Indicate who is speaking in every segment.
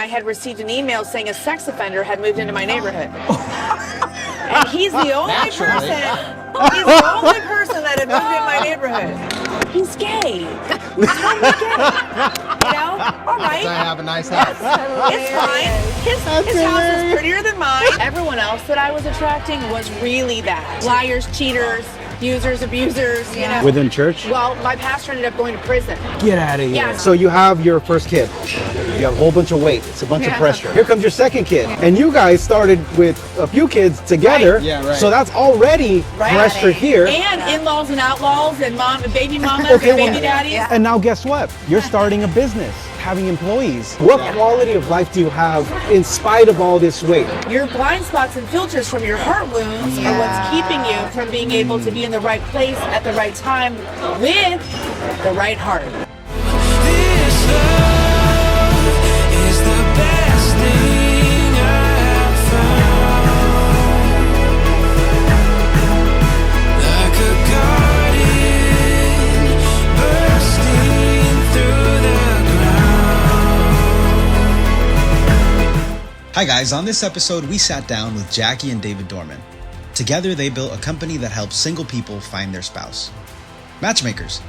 Speaker 1: I had received an email saying a sex offender had moved into my neighborhood. And he's the only person that had moved in my neighborhood. He's gay. He's totally gay. You know? All right.
Speaker 2: I have a nice house.
Speaker 1: It's fine. His house is prettier than mine. Everyone else that I was attracting was really bad. Liars, cheaters, users, abusers, you know.
Speaker 3: Within church?
Speaker 1: Well, my pastor ended up going to prison.
Speaker 3: Get out of here.
Speaker 1: Yeah.
Speaker 3: So you have your first kid. You have a whole bunch of weight. It's a bunch of pressure. Here comes your second kid. And you guys started with a few kids together.
Speaker 1: Right.
Speaker 2: Yeah, right.
Speaker 3: So that's already pressure here.
Speaker 1: And in-laws and outlaws and baby mamas and baby daddies.
Speaker 3: And now guess what? You're starting a business, having employees. What quality of life do you have in spite of all this weight?
Speaker 1: Your blind spots and filters from your heart wounds are what's keeping you from being able to be in the right place at the right time with the right heart.
Speaker 4: This love is the best thing I've found. Like a garden bursting through the ground.
Speaker 5: Hi guys, on this episode we sat down with Jackie and David Dorman. Together they built a company that helps single people find their spouse. Matchmakers.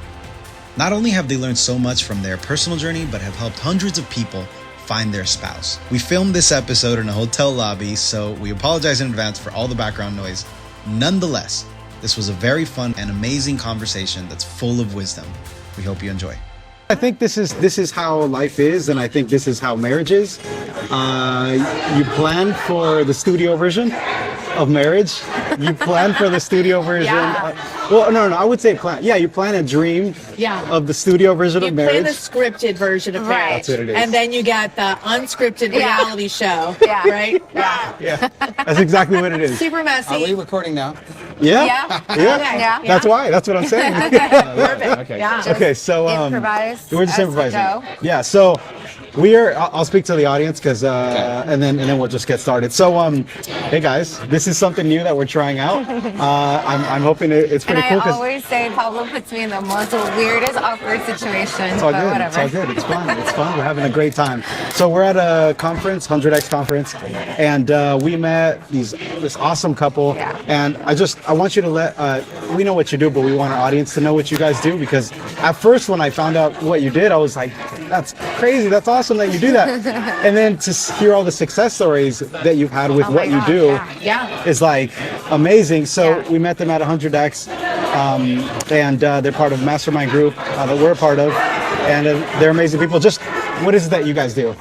Speaker 5: Not only have they learned so much from their personal journey, but have helped hundreds of people find their spouse. We filmed this episode in a hotel lobby, so we apologize in advance for all the background noise. Nonetheless, this was a very fun and amazing conversation that's full of wisdom. We hope you enjoy.
Speaker 3: I think this is how life is, and I think this is how marriage is. You plan for the studio version of marriage. You plan for the studio version. No, I would say plan. Yeah, you plan a dream of the studio version of marriage.
Speaker 1: You plan the scripted version of marriage.
Speaker 3: That's what it is.
Speaker 1: And then you got the unscripted reality show. Right?
Speaker 3: Yeah. That's exactly what it is.
Speaker 1: Super messy.
Speaker 2: Are we recording now?
Speaker 3: Yeah.
Speaker 1: Yeah.
Speaker 3: That's why. That's what I'm saying.
Speaker 1: Perfect.
Speaker 2: Okay.
Speaker 1: Yeah.
Speaker 3: Okay, so
Speaker 6: improvise.
Speaker 3: we're just
Speaker 6: as we
Speaker 3: improvising.
Speaker 6: go.
Speaker 3: Yeah, so we are. I'll speak to the audience because, and then we'll just get started. So, hey guys, this is something new that we're trying out. I'm hoping it's pretty cool.
Speaker 6: And I always say Pablo puts me in the most weirdest, awkward situations.
Speaker 3: It's all
Speaker 6: but
Speaker 3: good.
Speaker 6: whatever.
Speaker 3: It's all good. It's fun. It's fun. We're having a great time. So we're at a conference, 100X conference, and we met this awesome couple.
Speaker 6: Yeah.
Speaker 3: And I want you to we know what you do, but we want our audience to know what you guys do, because at first when I found out what you did, I was like, that's crazy. That's awesome that you do that. And then to hear all the success stories that you've had with what you do is like amazing. So we met them at 100X, and they're part of a mastermind group that we're a part of, and they're amazing people. Just what is it that you guys do?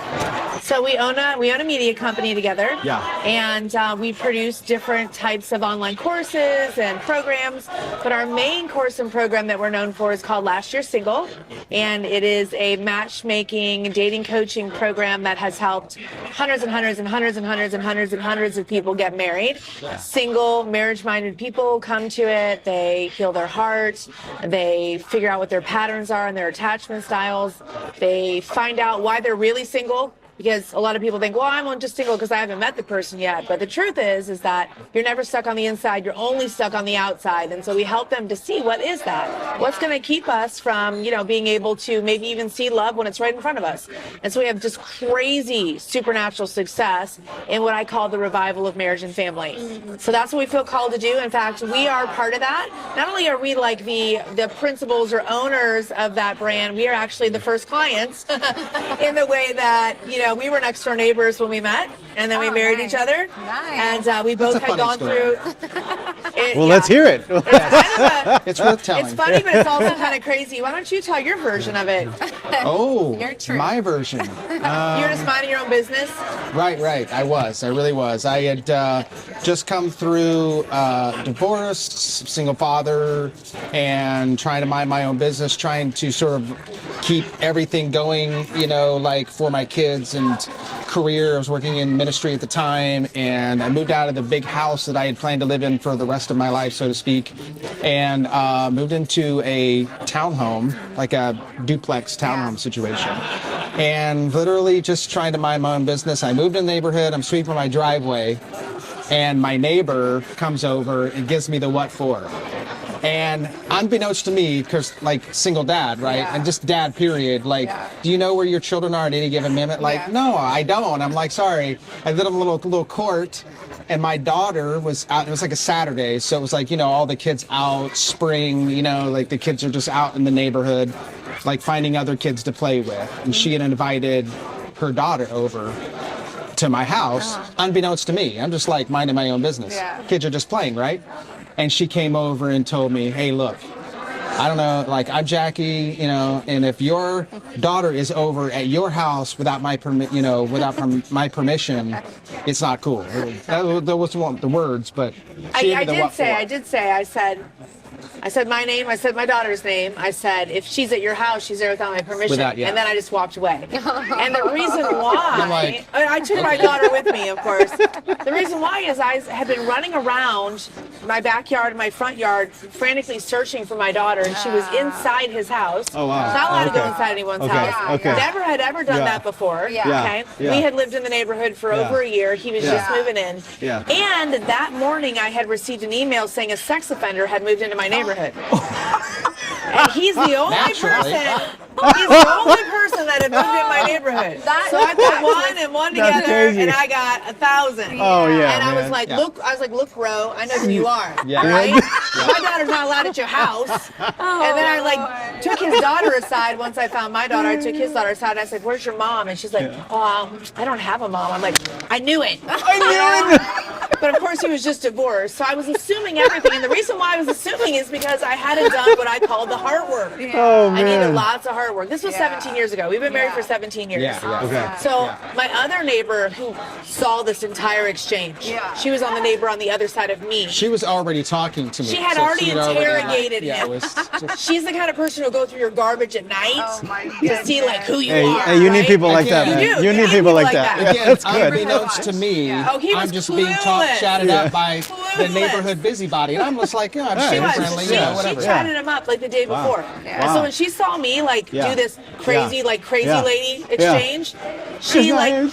Speaker 1: So we own a media company together.
Speaker 3: Yeah.
Speaker 1: And we produce different types of online courses and programs. But our main course and program that we're known for is called Last Year Single. And it is a matchmaking, dating coaching program that has helped hundreds and hundreds and hundreds and hundreds and hundreds and hundreds of people get married. Single, marriage-minded people come to it. They heal their heart. They figure out what their patterns are and their attachment styles. They find out why they're really single. Because a lot of people think, well, I'm just single because I haven't met the person yet. But the truth is that you're never stuck on the inside. You're only stuck on the outside. And so we help them to see, what is that? What's going to keep us from, being able to maybe even see love when it's right in front of us? And so we have just crazy supernatural success in what I call the revival of marriage and family. So that's what we feel called to do. In fact, we are part of that. Not only are we like the principals or owners of that brand, we are actually the first clients in the way that, we were next door neighbors when we met, and then we married each other.
Speaker 6: Nice.
Speaker 1: And we both had gone through.
Speaker 3: Let's hear it.
Speaker 2: It's worth telling.
Speaker 1: It's funny, but it's also kind of crazy. Why don't you tell your version of it?
Speaker 2: Oh,
Speaker 6: Your truth.
Speaker 2: my version.
Speaker 1: You're just minding your own business.
Speaker 2: Right. I really was. I had just come through divorce, single father, and trying to mind my own business, trying to sort of keep everything going, like for my kids and career. I was working in ministry at the time, and I moved out of the big house that I had planned to live in for the rest of my life, so to speak, and moved into a townhome, like a duplex townhome situation. And literally just trying to mind my own business. I moved in the neighborhood, I'm sweeping my driveway, and my neighbor comes over and gives me the what for. And unbeknownst to me, because like single dad, right? And just dad, period. Like, do you know where your children are at any given minute? Like, no, I don't. I'm like, sorry. I did a little court, and my daughter was out. It was like a Saturday, so it was like, you know, all the kids out, spring, you know, like the kids are just out in the neighborhood, like finding other kids to play with. And she had invited her daughter over to my house, unbeknownst to me. I'm just like minding my own business. Kids are just playing, right? And she came over and told me, hey, look, I don't know, like I'm Jackie, you know, and if your daughter is over at your house without my my permission, it's not cool. That wasn't the words, but
Speaker 1: I said my name, I said my daughter's name. I said, if she's at your house, she's there without my permission. And then I just walked away. And the reason why, I took my daughter with me, of course. The reason why is I had been running around my backyard and my front yard frantically searching for my daughter, and she was inside his house.
Speaker 3: Oh, wow.
Speaker 1: She's not allowed to go inside anyone's house. Never had ever done that before. Okay. We had lived in the neighborhood for over a year. He was just moving in. And that morning I had received an email saying a sex offender had moved into my neighborhood. And he's the only person. He's the only person that had moved in my neighborhood. So I put one and one together, and I got 1,000.
Speaker 3: Oh yeah.
Speaker 1: And I was like, look, bro, I know who you are. Right? My daughter's not allowed at your house. And then I like took his daughter aside. Once I found my daughter, I took his daughter aside. And I said, "Where's your mom?" And she's like, "Oh, I don't have a mom." I'm like, "I knew it." But of course, he was just divorced. So I was assuming everything. And the reason why I was assuming is because I hadn't done what I call the heart work.
Speaker 3: Oh man.
Speaker 1: I needed lots of hard work. This was 17 years ago. We've been married for 17 years.
Speaker 3: Okay.
Speaker 1: So my other neighbor who saw this entire exchange, she was on the neighbor on the other side of me.
Speaker 2: she was already talking to me.
Speaker 1: She had
Speaker 2: so
Speaker 1: already
Speaker 2: she had
Speaker 1: interrogated
Speaker 2: yeah,
Speaker 1: him.
Speaker 2: it was just,
Speaker 1: She's the kind of person who'll go through your garbage at night to see like who you
Speaker 3: Hey,
Speaker 1: are.
Speaker 3: hey, you need
Speaker 1: right?
Speaker 3: people like that,
Speaker 2: You
Speaker 3: man.
Speaker 1: do.
Speaker 3: You need people like that.
Speaker 2: again,
Speaker 3: That's good.
Speaker 2: unbeknownst to me,
Speaker 1: Oh, he was
Speaker 2: I'm just being chatted up by the neighborhood busybody, and I'm just like, yeah, I'm
Speaker 1: She
Speaker 2: super
Speaker 1: was.
Speaker 2: friendly,
Speaker 1: She,
Speaker 2: yeah,
Speaker 1: she
Speaker 2: whatever.
Speaker 1: chatted him up like the day before. And so when she saw me like do this crazy lady exchange, she like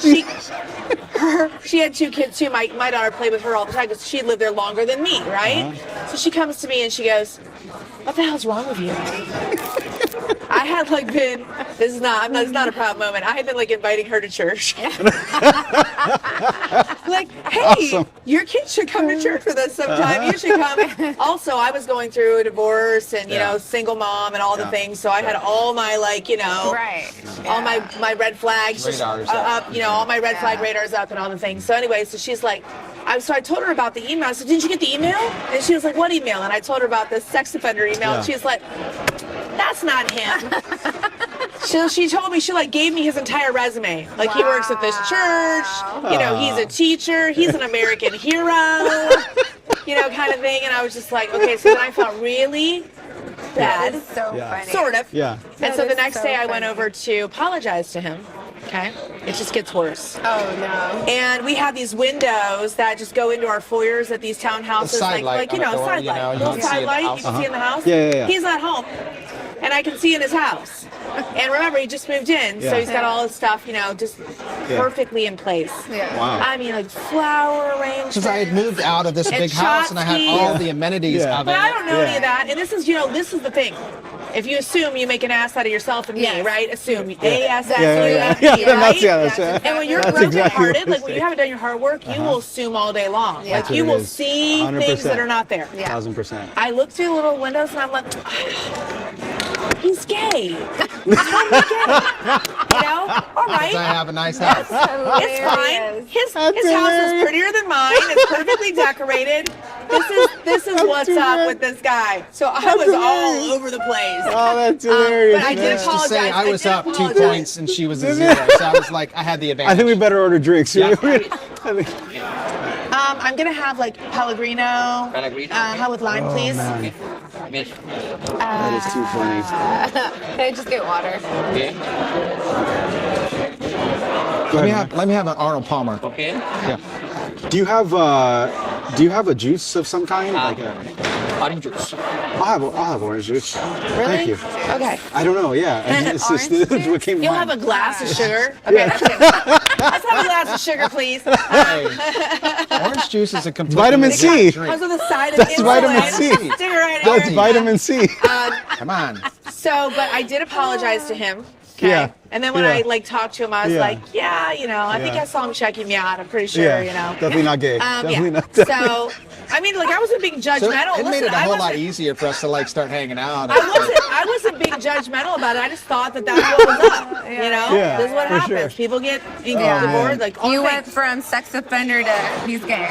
Speaker 1: she had 2 kids too. My daughter played with her all the time because she lived there longer than me, right? So she comes to me and she goes, "What the hell's wrong with you?" I had like been. It's not a proud moment. I had been like inviting her to church. Like, hey, your kids should come to church with us sometime. You should come. Also, I was going through a divorce and you know, single mom and all the things. So I had all my like, you know, all my red flags just up. You know, all my red flag radars up and all the things. So anyway, so she's like. So I told her about the email. I said, "Didn't you get the email?" And she was like, "What email?" And I told her about the sex offender email. And she was like, "That's not him." She told me, she like gave me his entire resume. Like he works at this church, you know, he's a teacher, he's an American hero, you know, kind of thing. And I was just like, okay, so then I felt really bad.
Speaker 6: That is so funny.
Speaker 1: Sort of.
Speaker 3: Yeah.
Speaker 1: And so the
Speaker 6: is
Speaker 1: next
Speaker 6: so
Speaker 1: day I went
Speaker 6: funny.
Speaker 1: over to apologize to him. Okay. It just gets worse.
Speaker 6: Oh no.
Speaker 1: And we have these windows that just go into our foyers at these townhouses,
Speaker 2: side light
Speaker 1: like you
Speaker 2: on
Speaker 1: know,
Speaker 2: the door,
Speaker 1: side
Speaker 2: you know,
Speaker 1: light,
Speaker 2: you
Speaker 1: little
Speaker 2: can see
Speaker 1: side
Speaker 2: in the
Speaker 1: light
Speaker 2: house.
Speaker 1: you can see in the house.
Speaker 3: Yeah.
Speaker 1: He's not home, and I can see in his house. And remember, he just moved in, so he's got all his stuff, you know, just perfectly in place.
Speaker 3: Wow.
Speaker 1: I mean, like flower arrangement.
Speaker 2: Because I had moved out of this big house and I had all the amenities of it.
Speaker 1: But I don't know any of that. And this is, you know, this is the thing. If you assume, you make an ass out of yourself and me, right? Assume. A-S-S-U-M-E, right?
Speaker 3: That's
Speaker 1: And when you're
Speaker 3: That's
Speaker 1: broken
Speaker 3: exactly what
Speaker 1: hearted,
Speaker 3: I'm
Speaker 1: like when you haven't done your hard work, you will assume all day long. Like
Speaker 3: That's
Speaker 1: you
Speaker 3: what it
Speaker 1: will
Speaker 3: is.
Speaker 1: see things
Speaker 3: 100%.
Speaker 1: that are not there.
Speaker 3: 1,000%.
Speaker 1: I look through the little windows and I'm like, he's gay. He's totally gay. You know? All right.
Speaker 2: I have a nice house.
Speaker 1: It's fine. His house is prettier than mine. It's perfectly decorated. This is what's up with this guy. So I was all over the place.
Speaker 3: Oh, that's hilarious.
Speaker 1: But I did
Speaker 2: To
Speaker 1: apologize.
Speaker 2: say I was
Speaker 1: did
Speaker 2: up 2
Speaker 1: apologize.
Speaker 2: points and she was a 0, so I was like, I had the advantage.
Speaker 3: I think we better order drinks.
Speaker 1: I'm gonna have like Pellegrino. How with lime, please?
Speaker 3: That is too funny.
Speaker 6: Can I just get water?
Speaker 2: Let me have an Arnold Palmer.
Speaker 7: Okay.
Speaker 2: Yeah.
Speaker 3: Do you have a juice of some kind? Like
Speaker 7: Orange juice.
Speaker 3: I'll have orange juice. Thank you.
Speaker 1: Okay.
Speaker 3: I don't know. Yeah, it's just
Speaker 6: Orange
Speaker 3: what came to
Speaker 1: You'll
Speaker 3: mind.
Speaker 1: have a glass of sugar. Okay, that's it. Let's have a glass of the sugar, please.
Speaker 2: Orange juice is a complete
Speaker 3: Vitamin C.
Speaker 2: drink.
Speaker 1: I was on the side of
Speaker 3: That's
Speaker 1: insulin.
Speaker 3: vitamin C.
Speaker 1: Stick it right
Speaker 3: That's
Speaker 1: here.
Speaker 3: vitamin C.
Speaker 2: Come on.
Speaker 1: So, but I did apologize to him. Okay.
Speaker 3: Yeah.
Speaker 1: And then when
Speaker 3: Yeah.
Speaker 1: I like talked to him, I was
Speaker 3: Yeah.
Speaker 1: like, yeah, you know, I think
Speaker 3: Yeah.
Speaker 1: I saw him checking me out. I'm pretty sure,
Speaker 3: Yeah,
Speaker 1: you know.
Speaker 3: definitely not gay. Definitely
Speaker 1: yeah.
Speaker 3: not.
Speaker 1: So, I mean, like I wasn't being
Speaker 2: So
Speaker 1: judgmental.
Speaker 2: it made it a
Speaker 1: I
Speaker 2: whole lot
Speaker 1: wasn't-
Speaker 2: easier for us to like start hanging out.
Speaker 1: I wasn't being judgmental about it. I just thought that that's what was up. You know,
Speaker 3: Yeah,
Speaker 1: this is what
Speaker 3: for
Speaker 1: happens.
Speaker 3: sure.
Speaker 1: People get
Speaker 3: man.
Speaker 1: bored. Like all
Speaker 6: You
Speaker 1: things.
Speaker 6: went from sex offender to he's gay.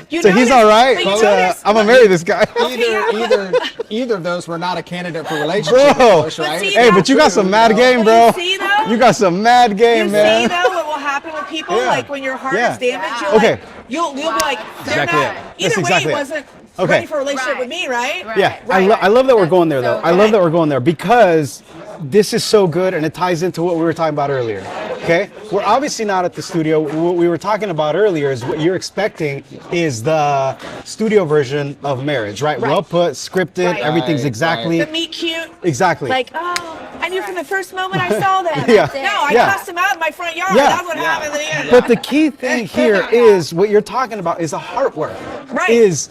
Speaker 1: You
Speaker 3: So he's
Speaker 1: notice-
Speaker 3: all right.
Speaker 1: but you
Speaker 3: So,
Speaker 1: notice-
Speaker 3: I'm gonna marry this guy.
Speaker 2: Either of those were not a candidate for relationship.
Speaker 3: Bro.
Speaker 2: With us, right?
Speaker 1: see,
Speaker 3: Hey, but you got some mad game, bro.
Speaker 1: But you see, though?
Speaker 3: You got some mad game,
Speaker 1: You
Speaker 3: man.
Speaker 1: see though what will happen with people
Speaker 3: Yeah.
Speaker 1: like when your heart
Speaker 3: Yeah.
Speaker 1: is damaged. You'll
Speaker 3: Okay.
Speaker 1: like, you'll be like they're
Speaker 3: Exactly
Speaker 1: not.
Speaker 3: it.
Speaker 1: Either
Speaker 3: That's
Speaker 1: way,
Speaker 3: exactly
Speaker 1: it
Speaker 3: it.
Speaker 1: wasn't
Speaker 3: Okay.
Speaker 1: ready for a relationship
Speaker 6: Right.
Speaker 1: with me, right?
Speaker 6: Right.
Speaker 3: Yeah,
Speaker 1: Right,
Speaker 3: I love that we're going there, though.
Speaker 6: So
Speaker 3: I love
Speaker 1: good.
Speaker 3: that we're going there because this is so good and it ties into what we were talking about earlier. Okay? We're obviously not at the studio. What we were talking about earlier is what you're expecting is the studio version of marriage, right?
Speaker 1: Right.
Speaker 3: Well put, scripted,
Speaker 1: Right.
Speaker 3: everything's
Speaker 2: Right,
Speaker 3: exactly.
Speaker 1: The meet cute.
Speaker 3: Exactly.
Speaker 1: Like, oh, I knew from the first moment I saw them.
Speaker 3: Yeah.
Speaker 1: No, I
Speaker 3: Yeah.
Speaker 1: cussed him out in my front yard.
Speaker 3: Yeah.
Speaker 1: That's what happened at the end.
Speaker 3: But the key thing here is what you're talking about is the heart work.
Speaker 1: Right.
Speaker 3: Is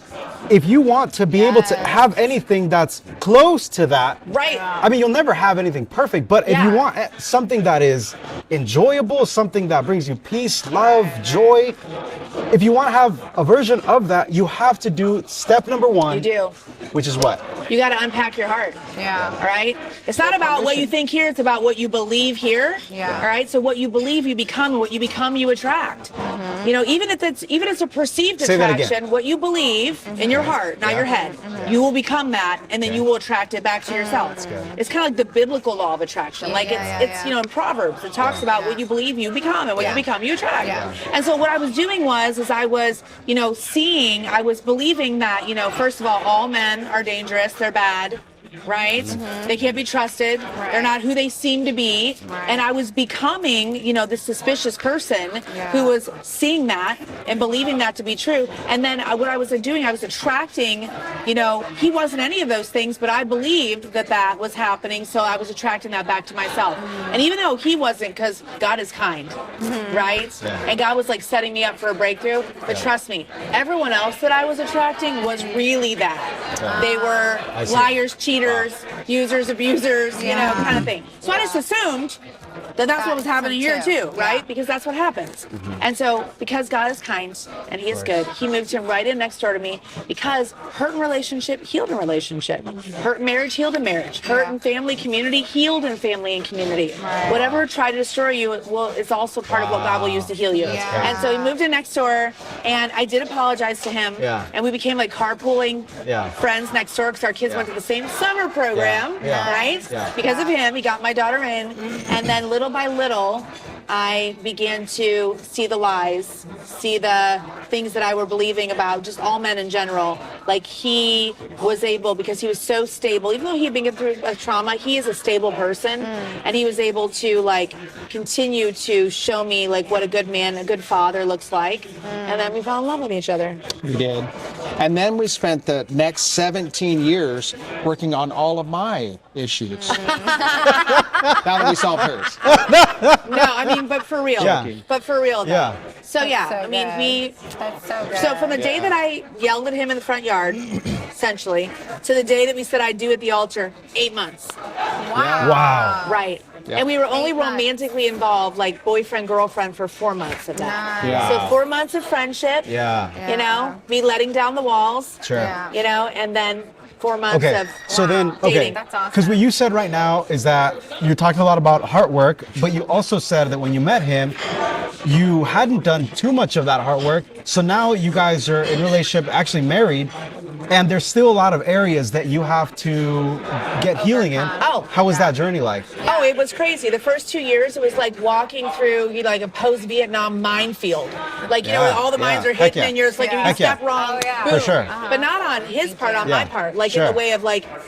Speaker 3: if you want to be able to have anything that's close to that,
Speaker 1: Right.
Speaker 3: I mean, you'll never have anything perfect, but if you
Speaker 1: Yeah.
Speaker 3: want something that is enjoyable, something that brings you peace, love, joy, if you want to have a version of that, you have to do step number one.
Speaker 1: You do.
Speaker 3: Which is what?
Speaker 1: You got to unpack your heart.
Speaker 6: Yeah.
Speaker 1: All right. It's not about what you think here. It's about what you believe here.
Speaker 6: Yeah.
Speaker 1: All right. So what you believe, you become. And what you become, you attract. You know, even if it's a perceived
Speaker 3: Say that again.
Speaker 1: attraction, what you believe in your heart, not your head, you will become that, and then you will attract it back to yourself. It's kind of like the biblical law of attraction. Like it's you know in Proverbs it talks about what you believe you become, and what you become you attract.
Speaker 6: Yeah.
Speaker 1: And so what I was doing was I was I was believing that first of all men are dangerous, they're bad. Right? They can't be trusted.
Speaker 6: Right.
Speaker 1: They're not who they seem to be.
Speaker 6: Right.
Speaker 1: And I was becoming, this suspicious person who was seeing that and believing that to be true. And then what I was doing, I was attracting, he wasn't any of those things, but I believed that was happening. So I was attracting that back to myself. And even though he wasn't, because God is kind, right? And God was like setting me up for a breakthrough. But trust me, everyone else that I was attracting was really that. They were liars, cheaters, users, abusers, kind of thing. So I just assumed that's what was happening here too, right? Because that's what happens. And so because God is kind and he is good, he moved him right in next door to me because hurt in relationship healed in relationship. Hurt in marriage healed in marriage. Hurt in family community healed in family and community. Whatever tried to destroy you, it's also part of what God will use to heal you. And so he moved in next door and I did apologize to him. And we became like carpooling friends next door because our kids went to the same summer program, right? Because of him, he got my daughter in. And then little by little, I began to see the lies, see the things that I were believing about just all men in general. Like he was able, because he was so stable, even though he had been through a trauma, he is a stable person. And he was able to continue to show me what a good man, a good father looks like. And then we fell in love with each other.
Speaker 2: We did. And then we spent the next 17 years working on all of my issues. Now that we solved hers.
Speaker 1: No, I mean, but for real.
Speaker 3: Yeah.
Speaker 1: But for real, though.
Speaker 3: Yeah.
Speaker 1: So yeah,
Speaker 6: So
Speaker 1: I mean,
Speaker 6: good. That's so good.
Speaker 1: So from the day that I yelled at him in the front yard, essentially, to the day that we said I'd do at the altar, 8 months.
Speaker 3: Wow.
Speaker 1: Right.
Speaker 2: Yeah.
Speaker 1: And we were only
Speaker 6: 8 months.
Speaker 1: romantically involved, like boyfriend, girlfriend, for 4 months of that.
Speaker 6: Nice.
Speaker 3: Yeah.
Speaker 1: So 4 months of friendship,
Speaker 3: Yeah.
Speaker 1: me letting down the walls,
Speaker 3: Sure.
Speaker 6: Yeah.
Speaker 1: and then 4 months
Speaker 3: Okay,
Speaker 1: of
Speaker 3: so then, okay,
Speaker 1: dating.
Speaker 6: That's awesome.
Speaker 3: because what you said right now is that you're talking a lot about heart work, but you also said that when you met him, you hadn't done too much of that heart work. So now you guys are in a relationship, actually married, and there's still a lot of areas that you have to get healing in.
Speaker 1: Oh.
Speaker 3: How was that journey like?
Speaker 1: Oh, it was crazy. The first 2 years, it was like walking through a post-Vietnam minefield. Where all the mines are
Speaker 3: Heck
Speaker 1: hidden
Speaker 3: yeah.
Speaker 1: and you're just like, if you
Speaker 3: Heck yeah.
Speaker 1: step wrong,
Speaker 6: Oh, yeah.
Speaker 1: boom.
Speaker 3: For sure.
Speaker 1: But not on his part, on my part. In
Speaker 3: Sure.
Speaker 1: the way of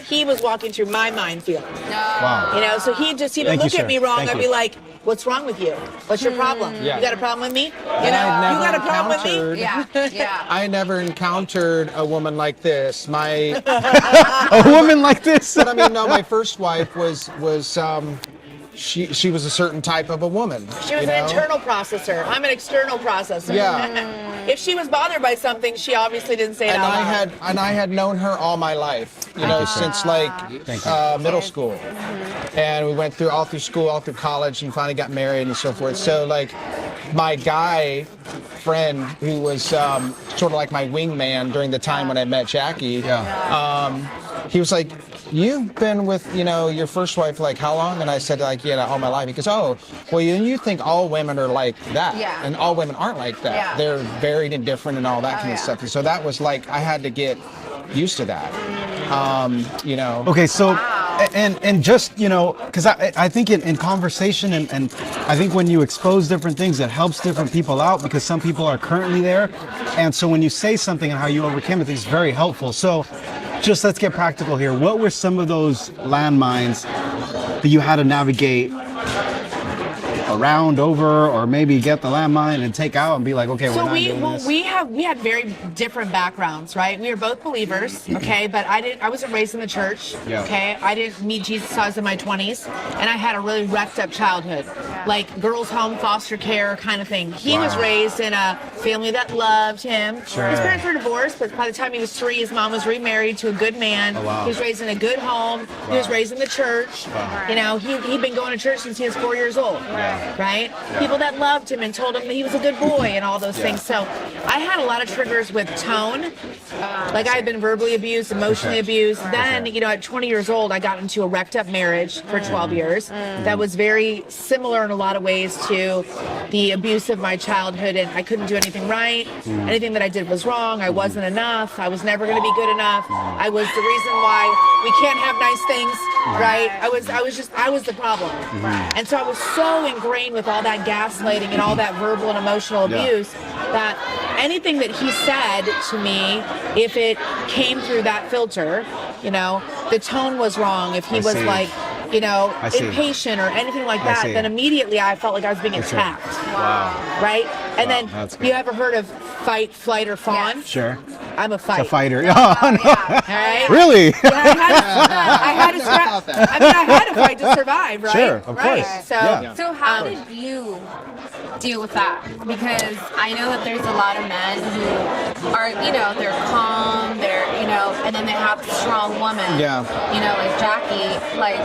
Speaker 1: he was walking through my minefield.
Speaker 3: Wow.
Speaker 1: So he'd just
Speaker 3: Thank you,
Speaker 1: look
Speaker 3: sir.
Speaker 1: at me wrong.
Speaker 3: Thank
Speaker 1: I'd
Speaker 3: you.
Speaker 1: be like, what's wrong with you? What's your problem?
Speaker 2: Yeah.
Speaker 1: You got a problem with me?
Speaker 2: And I've
Speaker 1: You got
Speaker 2: never
Speaker 1: a problem with me?
Speaker 2: encountered.
Speaker 6: Yeah.
Speaker 2: I never encountered a woman like this.
Speaker 3: A woman like this.
Speaker 2: But I mean, no, my first wife was she was a certain type of a woman.
Speaker 1: She was an internal processor. I'm an external processor.
Speaker 2: Yeah.
Speaker 1: If she was bothered by something, she obviously didn't say it
Speaker 2: And
Speaker 1: out loud.
Speaker 2: I had known her all my life, since like middle school. And we went through all through school, all through college, and finally got married and so forth. So like my guy friend who was sort of like my wingman during the time when I met Jackie, he was like, "You've been with, your first wife like how long?" And I said like, "Yeah, all my life." He goes, "Oh, well, you think all women are like that."
Speaker 6: Yeah.
Speaker 2: And all women aren't like that.
Speaker 6: Yeah.
Speaker 2: They're varied and different and all that kind of stuff. And so that was like, I had to get used to that.
Speaker 3: Okay, so and just because I think in conversation and I think when you expose different things, it helps different people out because some people are currently there, and so when you say something and how you overcame it, it's very helpful. So just let's get practical here. What were some of those landmines that you had to navigate around, over, or maybe get the landmine and take out and be like, okay, we're not doing this?
Speaker 1: we had very different backgrounds, right? We were both believers, okay, but I wasn't raised in the church, okay. I didn't meet Jesus until I was in my 20s, and I had a really wrecked up childhood, like girls' home, foster care kind of thing. He was raised in a family that loved him. His parents were divorced, but by the time he was 3, his mom was remarried to a good man. He was raised in a good home. He was raised in the church. He'd been going to church since he was 4 years old. Right? People that loved him and told him that he was a good boy and all those things. So I had a lot of triggers with tone. Like I had been verbally abused, emotionally abused. Then, at 20 years old, I got into a wrecked up marriage for 12 years. That was very similar in a lot of ways to the abuse of my childhood, and I couldn't do anything right. Anything that I did was wrong. I wasn't enough. I was never going to be good enough. I was the reason why we can't have nice things, right? I was the problem. And so I was so ingrained with all that gaslighting and all that verbal and emotional abuse that anything that he said to me, if it came through that filter, the tone was wrong. If he was like, impatient or anything like that, then immediately I felt like I was being attacked.
Speaker 3: Wow.
Speaker 1: Right? And then
Speaker 3: that's
Speaker 1: you ever heard of fight, flight, or fawn?
Speaker 3: Sure.
Speaker 1: I'm a fight.
Speaker 3: A fighter. Oh, no.
Speaker 1: All right?
Speaker 3: Really?
Speaker 1: Yeah, I had to fight to survive, right?
Speaker 3: Sure, of course.
Speaker 6: So how did you deal with that? Because I know that there's a lot of men who are, they're calm, they're, and then they have a strong woman.
Speaker 2: Yeah.
Speaker 6: Like Jackie. Like,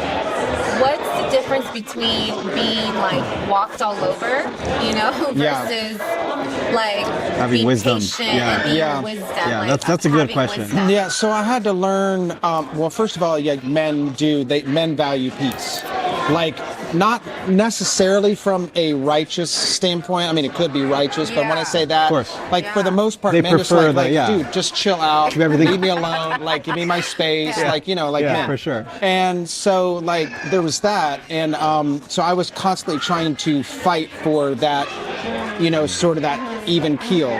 Speaker 6: what's the difference between being like walked all over, versus like
Speaker 3: having
Speaker 6: being
Speaker 3: wisdom.
Speaker 6: patient and being wisdom.
Speaker 3: Yeah,
Speaker 6: like,
Speaker 3: that's a good
Speaker 6: having
Speaker 3: question.
Speaker 6: wisdom.
Speaker 2: Yeah, so I had to learn. Well, first of all, men value peace, like not necessarily from a righteous standpoint. I mean, it could be righteous, but when I say that,
Speaker 3: Of course.
Speaker 2: like for the most part,
Speaker 3: They
Speaker 2: men just
Speaker 3: prefer
Speaker 2: like,
Speaker 3: the-
Speaker 2: dude, just chill out,
Speaker 3: Keep everything-
Speaker 2: leave me alone, like give me my space, like men.
Speaker 3: for sure.
Speaker 2: And so like there was that, and so I was constantly trying to fight for that, sort of that even keel,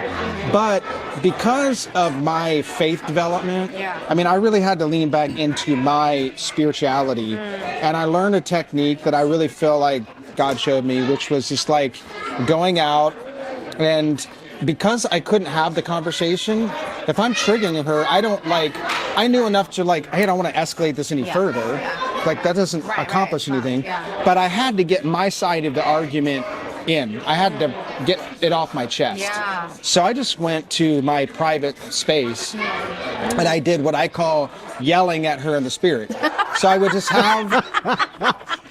Speaker 2: but because of my faith development, I mean, I really had to lean back into my spirituality, and I learned a technique that I really feel like God showed me, which was just like going out, and because I couldn't have the conversation, if I'm triggering her, I knew enough to hey, I don't want to escalate this any further. Like that doesn't accomplish anything, but I had to get my side of the argument in. I had to get it off my chest.
Speaker 6: Yeah.
Speaker 2: So I just went to my private space and I did what I call yelling at her in the spirit. So I would just have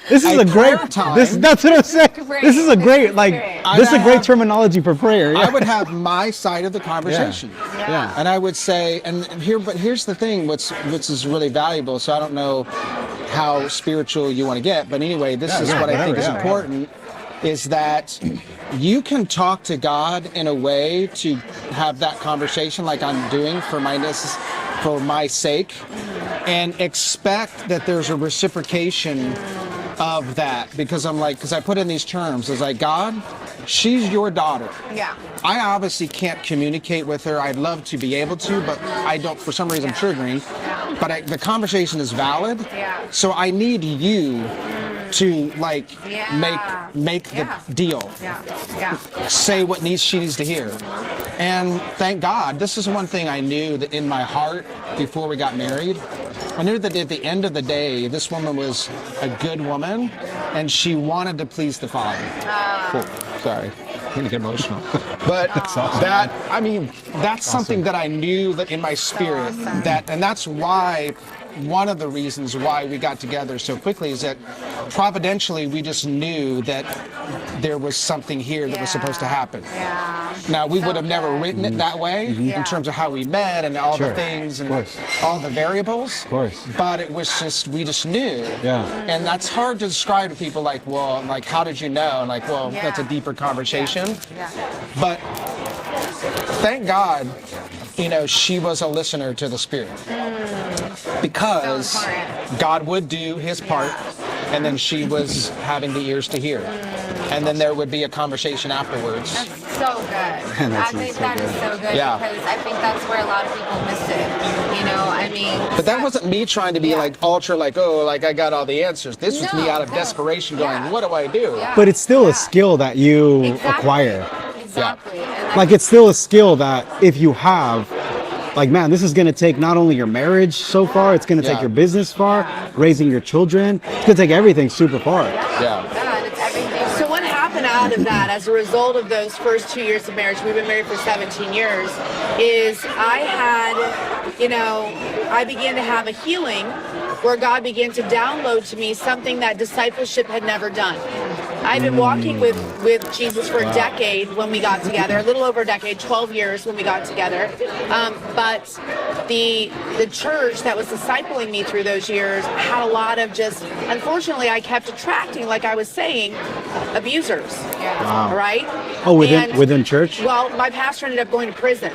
Speaker 3: This is a great
Speaker 2: time.
Speaker 3: That's what I'm saying. This is a great this is a great terminology for prayer.
Speaker 2: I would have my side of the conversation.
Speaker 3: Yeah.
Speaker 2: And I would say, but here's the thing, which is really valuable. So I don't know how spiritual you want to get, but anyway, this is what I think is important. Is that you can talk to God in a way to have that conversation like I'm doing for my sake, and expect that there's a reciprocation of that, because I put in these terms as like, God, she's your daughter.
Speaker 6: Yeah.
Speaker 2: I obviously can't communicate with her. I'd love to be able to, but I don't, for some reason, I'm triggering. But the conversation is valid.
Speaker 6: Yeah.
Speaker 2: So I need you to make the deal. Say what she needs to hear. And thank God, this is one thing I knew that in my heart before we got married. I knew that at the end of the day, this woman was a good woman, and she wanted to please the Father. Cool. Sorry, I'm gonna get emotional. But that's something that I knew that in my spirit, and that's why. One of the reasons why we got together so quickly is that providentially we just knew that there was something here that was supposed to happen.
Speaker 6: Yeah.
Speaker 2: Now we would have never written it that way in terms of how we met and all the things and all the variables.
Speaker 3: Of course.
Speaker 2: But it was just we just knew.
Speaker 3: Yeah.
Speaker 2: And that's hard to describe to people like, well, like how did you know? And like, well, that's a deeper conversation.
Speaker 6: Yeah.
Speaker 2: But thank God, she was a listener to the Spirit. Because God would do his part, and then she was having the ears to hear. And then there would be a conversation afterwards.
Speaker 6: That's so good. I think that is so good because I think that's where a lot of people miss it.
Speaker 2: But that wasn't me trying to be like ultra like, oh, like I got all the answers. This was me out of desperation going, what do I do?
Speaker 6: Yeah.
Speaker 3: But it's still a skill that you acquire.
Speaker 6: Exactly. And
Speaker 3: Like it's still a skill that if you have, like, man, this is going to take not only your marriage so far, it's going to take your business far, raising your children. It's going to take everything super far.
Speaker 6: God, it's everything.
Speaker 1: So what happened out of that as a result of those first 2 years of marriage, we've been married for 17 years, is I had, I began to have a healing where God began to download to me something that discipleship had never done. I've been walking with Jesus for a decade when we got together, a little over a decade, 12 years when we got together. But the church that was discipling me through those years had a lot of unfortunately, I kept attracting, like I was saying, abusers.
Speaker 3: Wow.
Speaker 1: Right?
Speaker 3: Oh, within church?
Speaker 1: Well, my pastor ended up going to prison.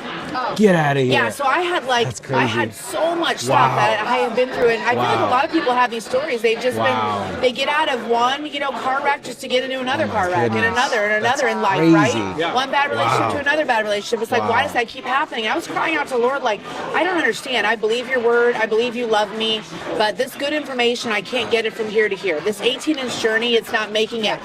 Speaker 3: Get out of here.
Speaker 1: Yeah, so I had
Speaker 3: That's crazy.
Speaker 1: I had so much stuff that I have been through, and I feel like a lot of people have these stories. They've just been, they get out of one, car wreck just to get into another car wreck, and another in life,
Speaker 3: crazy.
Speaker 1: right?
Speaker 3: Yeah.
Speaker 1: One bad relationship to another bad relationship. It's like, why does that keep happening? And I was crying out to the Lord, like, I don't understand. I believe your word. I believe you love me, but this good information, I can't get it from here to here. This 18-inch journey, it's not making it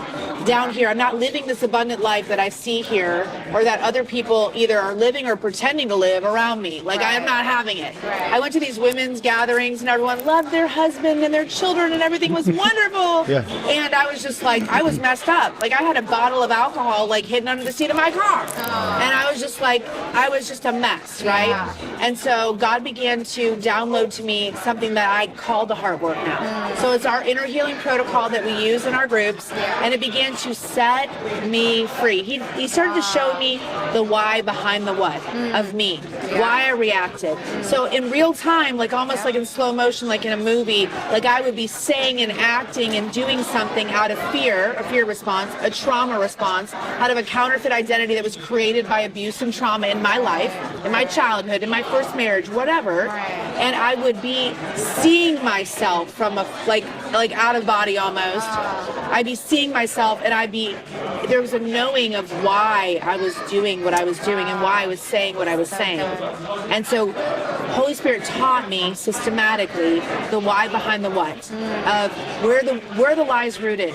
Speaker 1: down here. I'm not living this abundant life that I see here, or that other people either are living or pretending to live around me. Like, I am not having it. I went to these women's gatherings and everyone loved their husband and their children and everything was wonderful. And I was just like, I was messed up. Like, I had a bottle of alcohol like hidden under the seat of my car. And I was just like, I was just a mess, right? And so God began to download to me something that I call the heart work now. So it's our inner healing protocol that we use in our groups, and it began to set me free. He started to show me the why behind the what of me, why I reacted. So in real time, like almost like in slow motion, like in a movie, like I would be saying and acting and doing something out of fear, a fear response, a trauma response, out of a counterfeit identity that was created by abuse and trauma in my life, in my childhood, in my first marriage, whatever. And I would be seeing myself from a like out of body almost. I'd be seeing myself, and there was a knowing of why I was doing what I was doing and why I was saying what I was saying. And so Holy Spirit taught me systematically the why behind the what of where the lies rooted,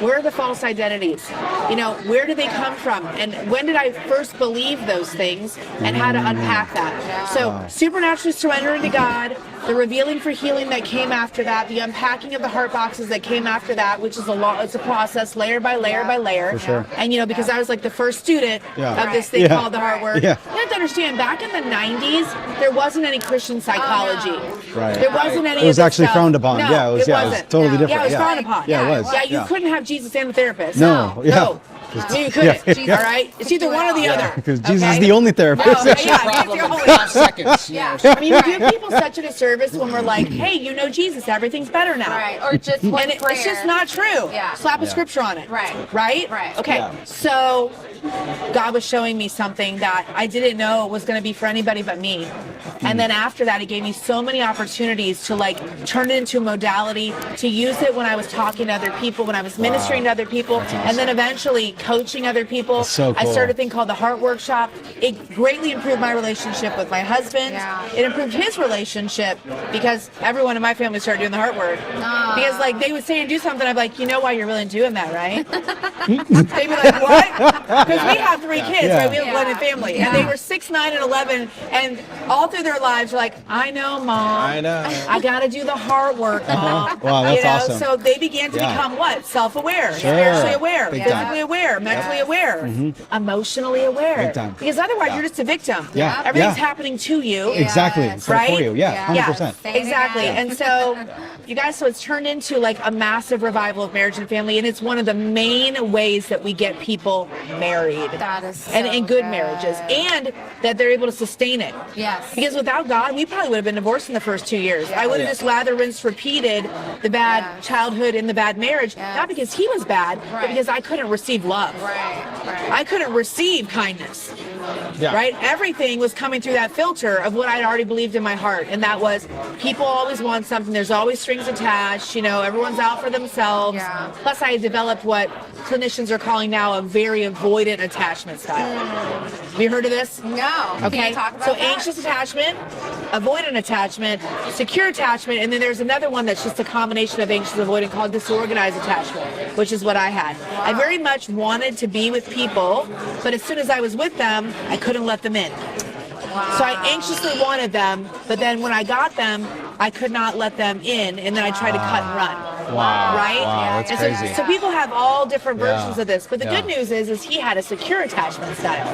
Speaker 1: where are the false identities, where do they come from, and when did I first believe those things, and how to unpack that. So supernaturally surrendering to God, the revealing for healing that came after that, the unpacking of the heart boxes that came after that, which is it's a process layer by layer by layer.
Speaker 3: For sure.
Speaker 1: And because I was like the first student of this thing called the heart work. You have to understand, back in the 90s, there wasn't any Christian psychology. There wasn't any.
Speaker 3: It was
Speaker 1: of this
Speaker 3: actually
Speaker 1: stuff.
Speaker 3: frowned upon.
Speaker 1: No,
Speaker 3: it was totally different.
Speaker 1: Yeah, it was frowned upon.
Speaker 3: Yeah, it was.
Speaker 1: Yeah, you couldn't have Jesus and the therapist.
Speaker 3: No.
Speaker 1: No, you couldn't. All right, it's either one or the other.
Speaker 3: Because Jesus is the only therapist.
Speaker 1: No, yeah,
Speaker 2: Problem in 5 seconds.
Speaker 1: I mean, we give people such a disservice when we're like, hey, Jesus, everything's better now.
Speaker 6: Right, or just one
Speaker 1: And it's just not true. Slap a scripture on it. Right? Okay, so God was showing me something that I didn't know was going to be for anybody but me. And then after that, He gave me so many opportunities to turn it into a modality, to use it when I was talking to other people, when I was ministering to other people, and then eventually coaching other people.
Speaker 3: So cool.
Speaker 1: I started a thing called the Heart Workshop. It greatly improved my relationship with my husband. It improved his relationship because everyone in my family started doing the heart work. Because they would say and do something, I'd be like, you know why you're really doing that, right? They'd be like, what? Because we have 3 kids,
Speaker 3: Yeah.
Speaker 1: right? We have a blended family. And they
Speaker 6: Yeah.
Speaker 1: were 6, 9, and 11. And all through their lives, they're like, I know, Mom.
Speaker 2: I know.
Speaker 1: I got to do the hard work, Mom.
Speaker 3: Wow, that's
Speaker 1: you know?
Speaker 3: awesome.
Speaker 1: So they began to
Speaker 3: Yeah.
Speaker 1: become what? Self-aware, spiritually aware,
Speaker 3: Big
Speaker 1: physically
Speaker 3: time.
Speaker 1: aware, mentally aware, emotionally aware.
Speaker 3: Big time.
Speaker 1: Because otherwise, you're just a victim.
Speaker 3: Yeah.
Speaker 1: Everything's
Speaker 3: Yeah.
Speaker 1: happening to you.
Speaker 3: Exactly.
Speaker 6: Yes.
Speaker 3: It's right? For you. Yeah, 100%.
Speaker 6: Say it
Speaker 1: Exactly.
Speaker 6: again.
Speaker 1: And so, you guys, so it's turned into like a massive revival of marriage and family. And it's one of the main ways that we get people married.
Speaker 6: That is so
Speaker 1: and in good marriages. And that they're able to sustain it.
Speaker 6: Yes.
Speaker 1: Because without God, we probably would have been divorced in the first 2 years. I would have just lather, rinse, repeated the bad childhood and the bad marriage.
Speaker 6: Yes.
Speaker 1: Not because he was bad, but
Speaker 6: Right.
Speaker 1: because I couldn't receive love.
Speaker 6: Right.
Speaker 1: I couldn't receive kindness.
Speaker 2: Yeah.
Speaker 1: Right? Everything was coming through that filter of what I'd already believed in my heart. And that was people always want something. There's always strings attached. You know, everyone's out for themselves.
Speaker 6: Yeah.
Speaker 1: Plus, I had developed what clinicians are calling now a very avoidant attachment style. Have you heard of this?
Speaker 6: No. Can
Speaker 1: Okay,
Speaker 6: you talk about
Speaker 1: so
Speaker 6: that?
Speaker 1: anxious attachment, avoidant attachment, secure attachment, and then there's another one that's just a combination of anxious and avoidant called disorganized attachment, which is what I had. I very much wanted to be with people, but as soon as I was with them, I couldn't let them in. So I anxiously wanted them, but then when I got them, I could not let them in, and then I tried to cut and run.
Speaker 3: Wow.
Speaker 1: Right?
Speaker 3: Wow, that's
Speaker 1: And
Speaker 3: crazy.
Speaker 1: So people have all different versions
Speaker 3: Yeah.
Speaker 1: of this, but the good news is he had a secure attachment style.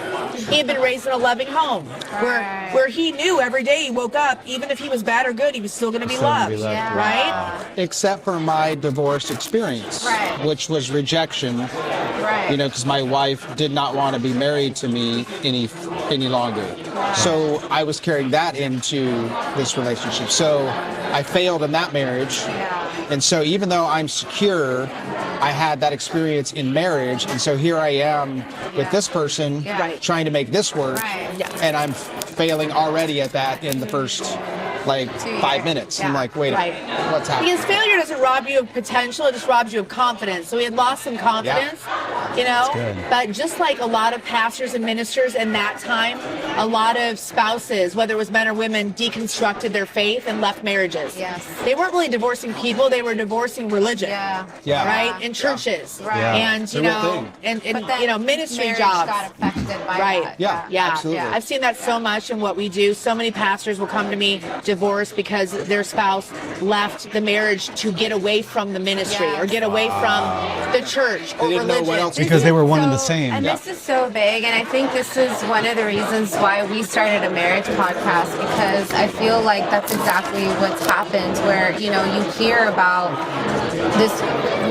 Speaker 1: He had been raised in a loving home where he knew every day he woke up, even if he was bad or good, he was still going to be loved.
Speaker 6: Yeah.
Speaker 1: Right?
Speaker 2: Except for my divorce experience,
Speaker 6: Right.
Speaker 2: which was rejection.
Speaker 6: Right.
Speaker 2: You know, because my wife did not want to be married to me any longer. So I was carrying that into this relationship. So I failed in that marriage. And so even though I'm secure, I had that experience in marriage. And so here I am with this person
Speaker 1: Right.
Speaker 2: trying to make this work.
Speaker 6: Right.
Speaker 1: Yeah.
Speaker 2: And I'm failing already at that in the first like 5 minutes. I'm like, wait,
Speaker 1: Right.
Speaker 2: what's happening?
Speaker 1: Because failure doesn't rob you of potential, it just robs you of confidence. So he had lost some confidence, you know?
Speaker 3: good.
Speaker 1: But just like a lot of pastors and ministers in that time, a lot of spouses, whether it was men or women, deconstructed their faith and left marriages.
Speaker 6: Yes.
Speaker 1: They weren't really divorcing people, they were divorcing religion.
Speaker 6: Yeah.
Speaker 2: Yeah.
Speaker 1: Right? In churches.
Speaker 6: Right.
Speaker 3: Yeah.
Speaker 1: And,
Speaker 2: It's
Speaker 1: you
Speaker 2: a real
Speaker 1: know,
Speaker 2: thing.
Speaker 1: and
Speaker 6: But then
Speaker 1: you know, ministry
Speaker 6: marriage
Speaker 1: jobs.
Speaker 6: got affected by
Speaker 1: Right.
Speaker 6: that.
Speaker 2: Yeah.
Speaker 1: Yeah,
Speaker 2: Absolutely.
Speaker 1: yeah. I've seen that so much in what we do. So many pastors will come to me divorced because their spouse left the marriage to get away from the ministry or
Speaker 6: Yes.
Speaker 1: get away from the church or
Speaker 2: They didn't know
Speaker 1: religion.
Speaker 2: what else
Speaker 3: Because they were one and the
Speaker 6: So-
Speaker 3: same.
Speaker 6: And
Speaker 2: Yeah.
Speaker 6: this is so big, and I think this is one of the reasons why we started a marriage podcast, because I feel like that's exactly what's happened, where, you know, you hear about this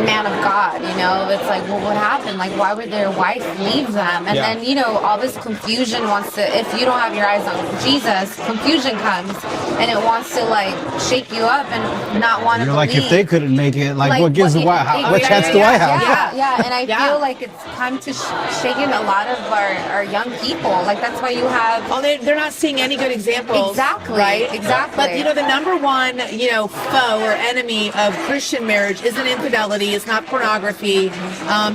Speaker 6: man of God, you know, it's like, well, what happened? Like, why would their wife leave them? And
Speaker 2: Yeah.
Speaker 6: then, you know, all this confusion wants to, if you don't have your eyes on Jesus, confusion comes, and it wants to, like, shake you up and not want to
Speaker 3: You're
Speaker 6: believe.
Speaker 3: like, if they couldn't make it, like what gives the
Speaker 6: what-
Speaker 3: what
Speaker 6: yeah,
Speaker 3: chance
Speaker 6: yeah,
Speaker 3: do I
Speaker 6: yeah,
Speaker 3: have?
Speaker 6: Yeah, and I
Speaker 1: Yeah.
Speaker 6: feel like it's time to shake in a lot of our young people. Like, that's why you have.
Speaker 1: Well, they're not seeing any good examples.
Speaker 6: Exactly,
Speaker 1: Right?
Speaker 6: exactly.
Speaker 1: But, you know, the number one, you know, foe or enemy of Christian marriage isn't infidelity, it's not pornography,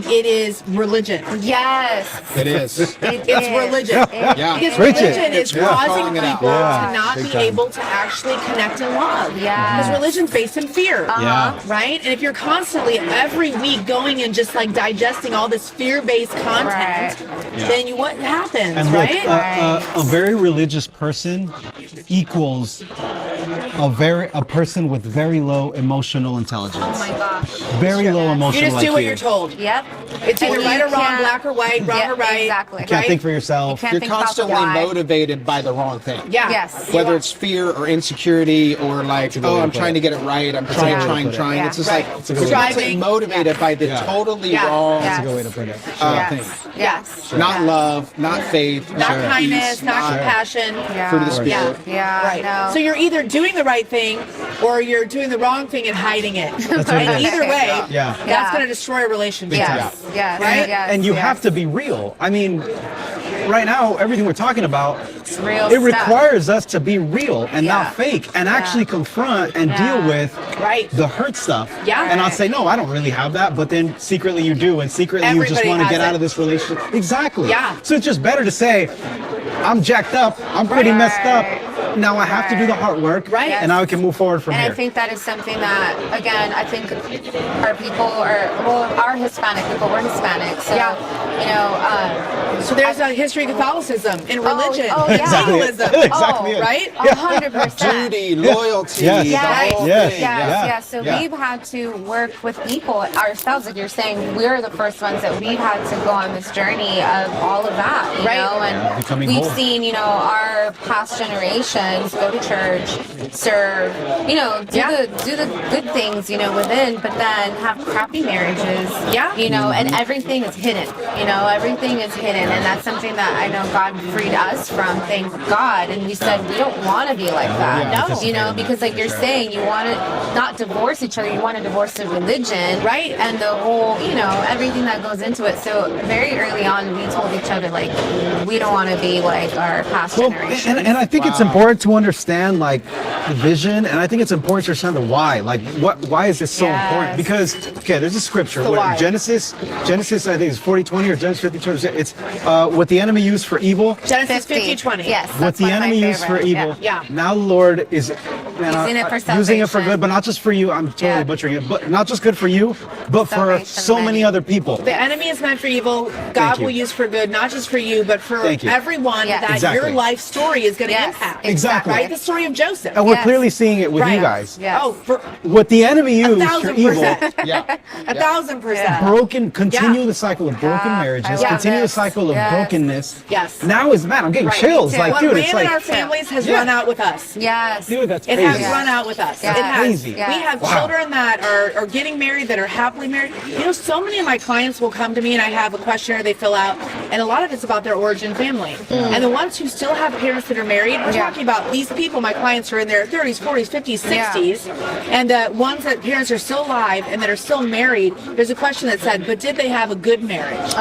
Speaker 1: it is religion.
Speaker 6: Yes.
Speaker 2: It is.
Speaker 1: It's religion.
Speaker 2: Yeah.
Speaker 1: Because
Speaker 3: Preach it.
Speaker 1: religion is
Speaker 2: Yeah.
Speaker 1: causing
Speaker 2: Calling it
Speaker 1: people
Speaker 2: out.
Speaker 1: to not
Speaker 3: Big
Speaker 1: be
Speaker 3: time.
Speaker 1: able to actually connect and love.
Speaker 6: Yes.
Speaker 1: Because religion's based in fear.
Speaker 3: Yeah.
Speaker 1: Right? And if you're constantly every week going and just like digesting all this fear-based content, then what happens,
Speaker 3: And look,
Speaker 1: right?
Speaker 3: a very religious person equals a person with very low emotional intelligence.
Speaker 6: Oh my gosh.
Speaker 3: Very low
Speaker 1: you
Speaker 3: emotional
Speaker 1: just do
Speaker 3: IQ.
Speaker 1: what you're told.
Speaker 6: Yep.
Speaker 1: It's either
Speaker 6: And
Speaker 1: right
Speaker 6: you
Speaker 1: or wrong,
Speaker 6: can't-
Speaker 1: black or white, wrong
Speaker 6: Yeah,
Speaker 1: or right.
Speaker 6: exactly.
Speaker 3: Can't think for yourself.
Speaker 6: Can't
Speaker 2: You're
Speaker 6: think about the
Speaker 2: constantly
Speaker 6: why.
Speaker 2: motivated by the wrong thing.
Speaker 1: Yeah.
Speaker 6: Yes.
Speaker 2: Whether it's fear or insecurity or like,
Speaker 3: good
Speaker 2: oh,
Speaker 3: way to
Speaker 2: I'm
Speaker 3: put
Speaker 2: trying
Speaker 3: it.
Speaker 2: to get it right. I'm
Speaker 3: a
Speaker 2: trying,
Speaker 3: good way to
Speaker 2: trying,
Speaker 3: put it.
Speaker 2: trying.
Speaker 6: Yeah.
Speaker 2: It's just
Speaker 1: Right.
Speaker 2: like,
Speaker 3: It's a good
Speaker 2: you're
Speaker 3: way to
Speaker 1: put it.
Speaker 2: constantly motivated by the
Speaker 3: Yeah.
Speaker 2: totally
Speaker 1: Yeah.
Speaker 2: wrong
Speaker 6: Yeah.
Speaker 3: That's a good way to put it.
Speaker 2: thing.
Speaker 6: Yes.
Speaker 2: Not love, not faith,
Speaker 1: Not
Speaker 2: not
Speaker 1: kindness,
Speaker 2: peace,
Speaker 1: not compassion.
Speaker 6: Yeah.
Speaker 2: fruit of the spirit.
Speaker 6: Yeah.
Speaker 1: Right.
Speaker 6: No.
Speaker 1: So you're either doing the right thing or you're doing the wrong thing and hiding it.
Speaker 3: That's what it
Speaker 1: And
Speaker 3: is.
Speaker 1: either way,
Speaker 3: Yeah.
Speaker 1: that's
Speaker 6: Yeah.
Speaker 1: going to destroy a relationship.
Speaker 6: Yes. Yes.
Speaker 1: Right?
Speaker 6: Yes.
Speaker 3: And you
Speaker 6: yes.
Speaker 3: have to be real. I mean, right now, everything we're talking about,
Speaker 6: It's real
Speaker 3: it
Speaker 6: stuff.
Speaker 3: requires us to be real and
Speaker 6: Yeah.
Speaker 3: not fake and actually confront and
Speaker 6: Yeah.
Speaker 3: deal with
Speaker 1: Right.
Speaker 3: the hurt stuff.
Speaker 1: Yeah.
Speaker 3: And I'll say, no, I don't really have that. But then secretly you do. And secretly you just
Speaker 1: Everybody
Speaker 3: want to
Speaker 1: has
Speaker 3: get
Speaker 1: it.
Speaker 3: out of this relationship. Exactly.
Speaker 1: Yeah.
Speaker 3: So it's just better to say, I'm jacked up. I'm pretty messed up. now I have to do the hard work,
Speaker 1: Right.
Speaker 3: and now I can move forward from
Speaker 6: And
Speaker 3: here.
Speaker 6: I think that is something that, again, I think our people our Hispanic people, we're Hispanic, so, you know,
Speaker 1: So there's a history of Catholicism in religion,
Speaker 6: oh, yeah.
Speaker 1: legalism,
Speaker 3: Exactly.
Speaker 6: Oh,
Speaker 3: Right.
Speaker 6: 100%.
Speaker 2: Duty, loyalty,
Speaker 3: Yes.
Speaker 2: the
Speaker 6: Yes,
Speaker 2: whole
Speaker 3: yes,
Speaker 2: thing.
Speaker 6: yes. So
Speaker 2: Yeah.
Speaker 6: we've had to work with people ourselves. Like you're saying, we're the first ones that we've had to go on this journey of all of that, you
Speaker 1: Right.
Speaker 6: know, and
Speaker 3: Becoming
Speaker 6: we've
Speaker 3: whole.
Speaker 6: seen, you know, our past generations go to church, serve, you know, do the good things, you know, within, but then have crappy marriages, you know, and everything is hidden, you know, everything is hidden, and that's something that I know God freed us from, thank God, and we said we don't want to be like that,
Speaker 3: Yeah,
Speaker 6: you know, because like you're saying, you want to not divorce each other, you want to divorce the religion,
Speaker 1: Right.
Speaker 6: and the whole, you know, everything that goes into it. So very early on, we told each other like we don't want to be like our past
Speaker 3: Well,
Speaker 6: generation.
Speaker 3: and I think it's important to understand like the vision, and I think it's important to understand the why. Like, why is this so
Speaker 6: Yes.
Speaker 3: important? Because there's a scripture,
Speaker 1: The why.
Speaker 3: Genesis, I think it's 40:20 or Genesis 50:20. It's what the enemy used for evil.
Speaker 1: Genesis 50:20.
Speaker 6: Yes.
Speaker 3: What
Speaker 6: that's
Speaker 3: the
Speaker 6: one of my
Speaker 3: enemy used for
Speaker 6: favorites.
Speaker 3: evil,
Speaker 1: Yeah.
Speaker 3: now the Lord is
Speaker 6: Using it for
Speaker 3: using it for
Speaker 6: salvation.
Speaker 3: good, but not just for you. I'm totally
Speaker 6: Yeah.
Speaker 3: butchering it, but not just good for you, but for
Speaker 6: Salvation
Speaker 3: so
Speaker 6: of
Speaker 3: many
Speaker 6: many.
Speaker 3: other people.
Speaker 1: The enemy is meant for evil. God
Speaker 3: you.
Speaker 1: will use for good, not just for you, but for
Speaker 3: Thank you.
Speaker 1: everyone
Speaker 6: Yes.
Speaker 1: that
Speaker 3: Exactly.
Speaker 1: your life story is going to
Speaker 6: Yes,
Speaker 1: impact.
Speaker 3: Exactly.
Speaker 1: Right? The story of Joseph.
Speaker 3: And we're
Speaker 6: Yes.
Speaker 3: clearly seeing it with you
Speaker 1: Right.
Speaker 3: guys.
Speaker 6: Yes.
Speaker 1: Oh, for
Speaker 3: What the enemy used for
Speaker 1: 1,000%.
Speaker 3: evil,
Speaker 2: Yeah.
Speaker 1: 1,000%.
Speaker 3: continue
Speaker 1: Yeah.
Speaker 3: the cycle of broken
Speaker 6: Yeah,
Speaker 3: marriages,
Speaker 6: I love
Speaker 3: continue the
Speaker 6: this.
Speaker 3: cycle of
Speaker 6: Yes.
Speaker 3: brokenness.
Speaker 1: Yes.
Speaker 3: Now is, man, I'm getting
Speaker 1: Right,
Speaker 3: chills.
Speaker 6: me too.
Speaker 3: Like,
Speaker 1: What
Speaker 3: dude,
Speaker 1: ran
Speaker 3: it's
Speaker 1: in
Speaker 3: like,
Speaker 1: our families has
Speaker 3: Yeah.
Speaker 1: run out with us.
Speaker 6: Yes.
Speaker 3: dude, that's
Speaker 1: It
Speaker 3: crazy.
Speaker 1: has run out with us.
Speaker 6: Yeah.
Speaker 1: It has.
Speaker 3: Crazy.
Speaker 6: Yeah.
Speaker 1: We have
Speaker 3: Wow.
Speaker 1: children that are getting married, that are happily married. You know, so many of my clients will come to me and I have a questionnaire they fill out, and a lot of it's about their origin family. And the ones who still have parents that are married, we're
Speaker 6: Yeah.
Speaker 1: talking about these people, my clients are in their 30s, 40s, 50s, 60s, and the ones that parents are still alive and that are still married, there's a question that said, but did they have a good marriage?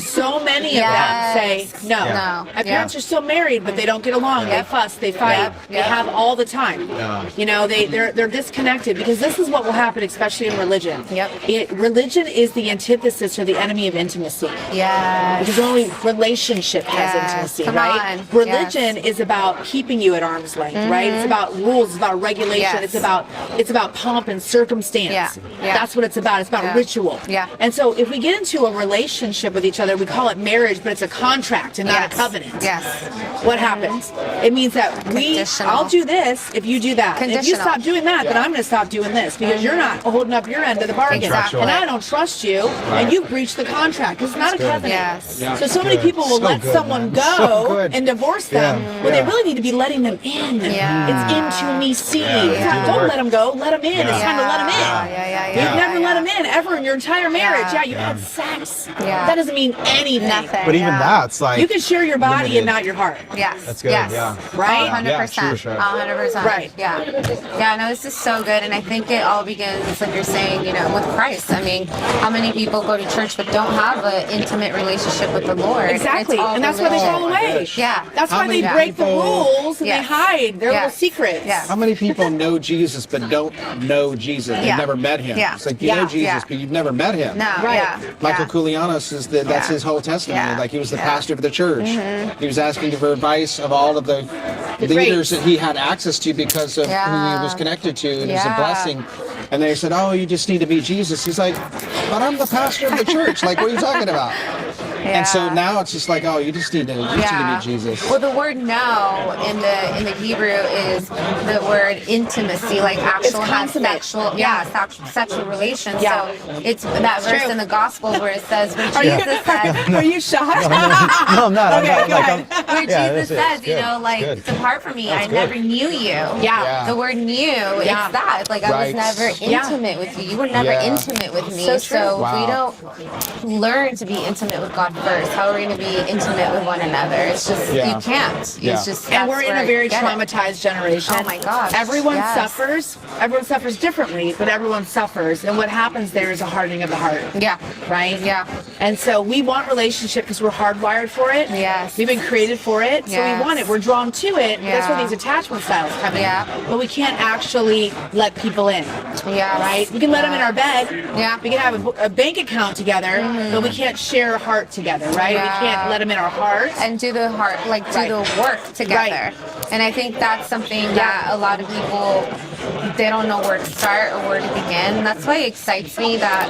Speaker 1: So many of them say no.
Speaker 6: No.
Speaker 1: My parents are still married, but they don't get along. They fuss, they fight,
Speaker 6: Yep.
Speaker 1: they
Speaker 6: Yep.
Speaker 1: have all the time. You know, they're disconnected, because this is what will happen, especially in religion.
Speaker 6: Yep.
Speaker 1: Religion is the antithesis or the enemy of intimacy.
Speaker 6: Yes.
Speaker 1: Because only relationship has
Speaker 6: Yes,
Speaker 1: intimacy,
Speaker 6: come
Speaker 1: right?
Speaker 6: on,
Speaker 1: Religion is about keeping you at arm's length, right? It's about rules, it's about regulation,
Speaker 6: Yes.
Speaker 1: it's about pomp and circumstance.
Speaker 6: Yeah, yeah.
Speaker 1: That's what it's about. It's about
Speaker 6: Yeah.
Speaker 1: ritual.
Speaker 6: Yeah.
Speaker 1: And so if we get into a relationship with each other, we call it marriage, but it's a contract and not a
Speaker 6: Yes.
Speaker 1: covenant.
Speaker 6: Yes.
Speaker 1: What happens? It means that
Speaker 6: Conditional.
Speaker 1: I'll do this if you do that. And if you
Speaker 6: Conditional.
Speaker 1: stop doing that, then I'm going to stop doing this, because you're not holding up your end of the bargain.
Speaker 6: Exactly.
Speaker 1: And I don't trust you, and you've breached the contract. It's not a covenant.
Speaker 6: Yes.
Speaker 1: So many people will
Speaker 3: So
Speaker 1: let
Speaker 3: good,
Speaker 1: someone
Speaker 3: man.
Speaker 1: go
Speaker 3: So good.
Speaker 1: and divorce them when
Speaker 3: Yeah.
Speaker 1: they really need to be letting them in.
Speaker 6: Yeah.
Speaker 1: It's into me see.
Speaker 6: Yeah.
Speaker 1: Don't let them go. Let them in. It's time to let them in.
Speaker 6: Yeah.
Speaker 1: You've never
Speaker 6: yeah.
Speaker 1: let them in ever in your entire marriage.
Speaker 6: Yeah.
Speaker 1: Yeah, you had sex.
Speaker 6: Yeah.
Speaker 1: That doesn't mean anything.
Speaker 6: Nothing.
Speaker 3: But even
Speaker 6: yeah.
Speaker 3: that's like,
Speaker 1: You can share your body
Speaker 3: limited.
Speaker 1: and not your heart.
Speaker 6: Yes.
Speaker 3: That's good,
Speaker 6: Yes.
Speaker 3: yeah.
Speaker 1: Right?
Speaker 6: 100%.
Speaker 3: sure.
Speaker 6: 100%.
Speaker 1: Right.
Speaker 6: Yeah. Yeah, no, this is so good. And I think it all begins, like you're saying, you know, with Christ. I mean, how many people go to church but don't have an intimate relationship with the Lord?
Speaker 1: Exactly.
Speaker 6: It's all
Speaker 1: And that's why they
Speaker 6: religion.
Speaker 1: fall away.
Speaker 6: Yeah.
Speaker 1: That's
Speaker 2: How
Speaker 1: why they
Speaker 2: many
Speaker 1: break the
Speaker 2: people-
Speaker 1: rules and
Speaker 6: Yes.
Speaker 1: they hide their
Speaker 6: Yes.
Speaker 1: little secrets.
Speaker 6: Yes.
Speaker 2: How many people know Jesus but don't know Jesus? They've
Speaker 6: Yeah.
Speaker 2: never met him.
Speaker 6: Yeah.
Speaker 2: It's like, you
Speaker 1: Yeah.
Speaker 2: know Jesus,
Speaker 6: Yeah.
Speaker 2: but you've never met him.
Speaker 6: No.
Speaker 1: Right.
Speaker 6: Yeah.
Speaker 2: Michael
Speaker 6: yeah.
Speaker 2: Koulianos is that's
Speaker 6: Yeah.
Speaker 2: his whole testimony.
Speaker 6: Yeah.
Speaker 2: Like, he was the
Speaker 6: Yeah. Mm-hmm.
Speaker 2: pastor of the church. He was asking for advice of all of the leaders that he had access to because of who
Speaker 6: Yeah.
Speaker 2: he was connected to, and it was a
Speaker 6: Yeah.
Speaker 2: blessing. And they said, "Oh, you just need to meet Jesus." He's like, "But I'm the pastor of the church. Like, what are you talking about?" And so
Speaker 6: Yeah.
Speaker 2: now it's just like, "Oh, you just need to meet Jesus."
Speaker 6: Well, the word "no" in the Hebrew is the word intimacy, like actual
Speaker 1: It's
Speaker 6: have
Speaker 1: consummate.
Speaker 6: sexual, sexual relations.
Speaker 1: Yeah.
Speaker 6: So it's that verse
Speaker 1: true.
Speaker 6: in the Gospels where it says, where
Speaker 1: Are you,
Speaker 6: Jesus says,
Speaker 1: are you shocked?
Speaker 3: no, I'm not.
Speaker 1: Okay,
Speaker 3: I'm
Speaker 1: go
Speaker 3: not.
Speaker 1: ahead.
Speaker 6: where
Speaker 3: Yeah,
Speaker 6: Jesus
Speaker 3: that's it.
Speaker 6: says,
Speaker 3: It's
Speaker 6: you
Speaker 3: good.
Speaker 6: know, like,
Speaker 3: It's good.
Speaker 6: depart from me, I
Speaker 3: good.
Speaker 6: never knew you.
Speaker 1: Yeah.
Speaker 6: The word "knew,"
Speaker 1: Yeah.
Speaker 6: it's that. Like, I
Speaker 2: Right.
Speaker 6: was never
Speaker 1: Yeah.
Speaker 6: intimate with you. You were never
Speaker 2: Yeah.
Speaker 6: intimate with me.
Speaker 1: So true.
Speaker 6: So if we
Speaker 2: Wow.
Speaker 6: don't learn to be intimate with God first, how are we going to be intimate with one another? It's just,
Speaker 2: Yeah.
Speaker 6: you can't.
Speaker 2: Yeah.
Speaker 6: It's just,
Speaker 1: And we're
Speaker 6: that's
Speaker 1: in
Speaker 6: where
Speaker 1: a very
Speaker 6: I get it.
Speaker 1: traumatized generation.
Speaker 6: Oh my gosh,
Speaker 1: Everyone
Speaker 6: yes.
Speaker 1: suffers. Everyone suffers differently, but everyone suffers. And what happens there is a hardening of the heart.
Speaker 6: Yeah.
Speaker 1: Right?
Speaker 6: Yeah.
Speaker 1: And so we want relationship because we're hardwired for it.
Speaker 6: Yes.
Speaker 1: We've been created for it, so
Speaker 6: Yes.
Speaker 1: we want it. We're drawn to it. That's where
Speaker 6: Yeah.
Speaker 1: these attachment styles come in.
Speaker 6: Yeah.
Speaker 1: But we can't actually let people in.
Speaker 6: Yeah.
Speaker 1: Right? We can let them in our bed.
Speaker 6: Yeah.
Speaker 1: We can have a bank account together, but we can't share a heart together, right?
Speaker 6: Yeah.
Speaker 1: We can't let them in our hearts.
Speaker 6: And do the heart, like do
Speaker 1: Right.
Speaker 6: the work together.
Speaker 1: Right.
Speaker 6: And I think that's something that a lot of people, they don't know where to start or where to begin. That's why it excites me that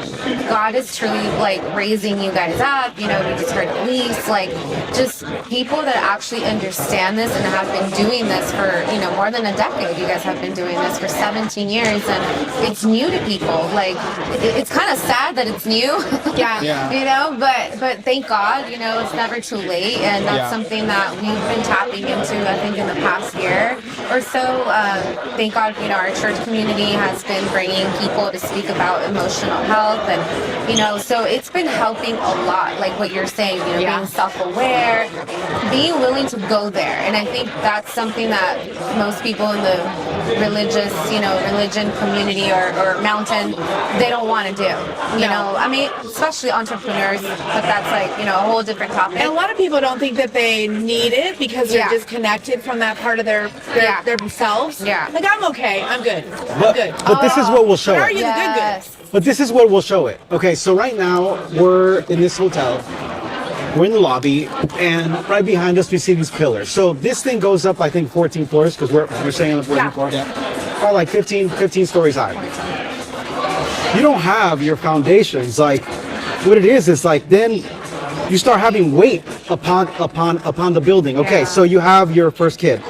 Speaker 6: God is truly like raising you guys up. You know, we just heard Elise, like just people that actually understand this and have been doing this for, you know, more than a decade. You guys have been doing this for 17 years and it's new to people. Like it's kind of sad that it's new.
Speaker 1: Yeah.
Speaker 2: Yeah.
Speaker 6: You know, but thank God, you know, it's never too late, and that's
Speaker 2: Yeah.
Speaker 6: something that we've been tapping into, I think, in the past year or so. Thank God, you know, our church community has been bringing people to speak about emotional health, and you know, so it's been helping a lot. Like what you're saying, you know,
Speaker 1: Yeah.
Speaker 6: being self-aware, being willing to go there, and I think that's something that most people in the religious, you know, religion community or mountain, they don't want to do. You know, I mean, especially entrepreneurs, but that's like, you know, a whole different topic.
Speaker 1: And a lot of people don't think that they need it because they're
Speaker 6: Yeah.
Speaker 1: disconnected from that part of their
Speaker 6: Yeah.
Speaker 1: themselves.
Speaker 6: Yeah.
Speaker 1: Like, I'm okay. I'm good. I'm
Speaker 3: But,
Speaker 1: good.
Speaker 3: but this is what will show
Speaker 1: But are
Speaker 3: it.
Speaker 1: you the good?
Speaker 6: Yes.
Speaker 3: But this is what will show it. Okay, so right now we're in this hotel. We're in the lobby, and right behind us we see these pillars. So this thing goes up, I think, 14 floors because we're staying on the 14th floor. Probably like 15 stories high. You don't have your foundations. Like what it is like then you start having weight upon the building. Okay,
Speaker 6: Yeah.
Speaker 3: so you have your first kid.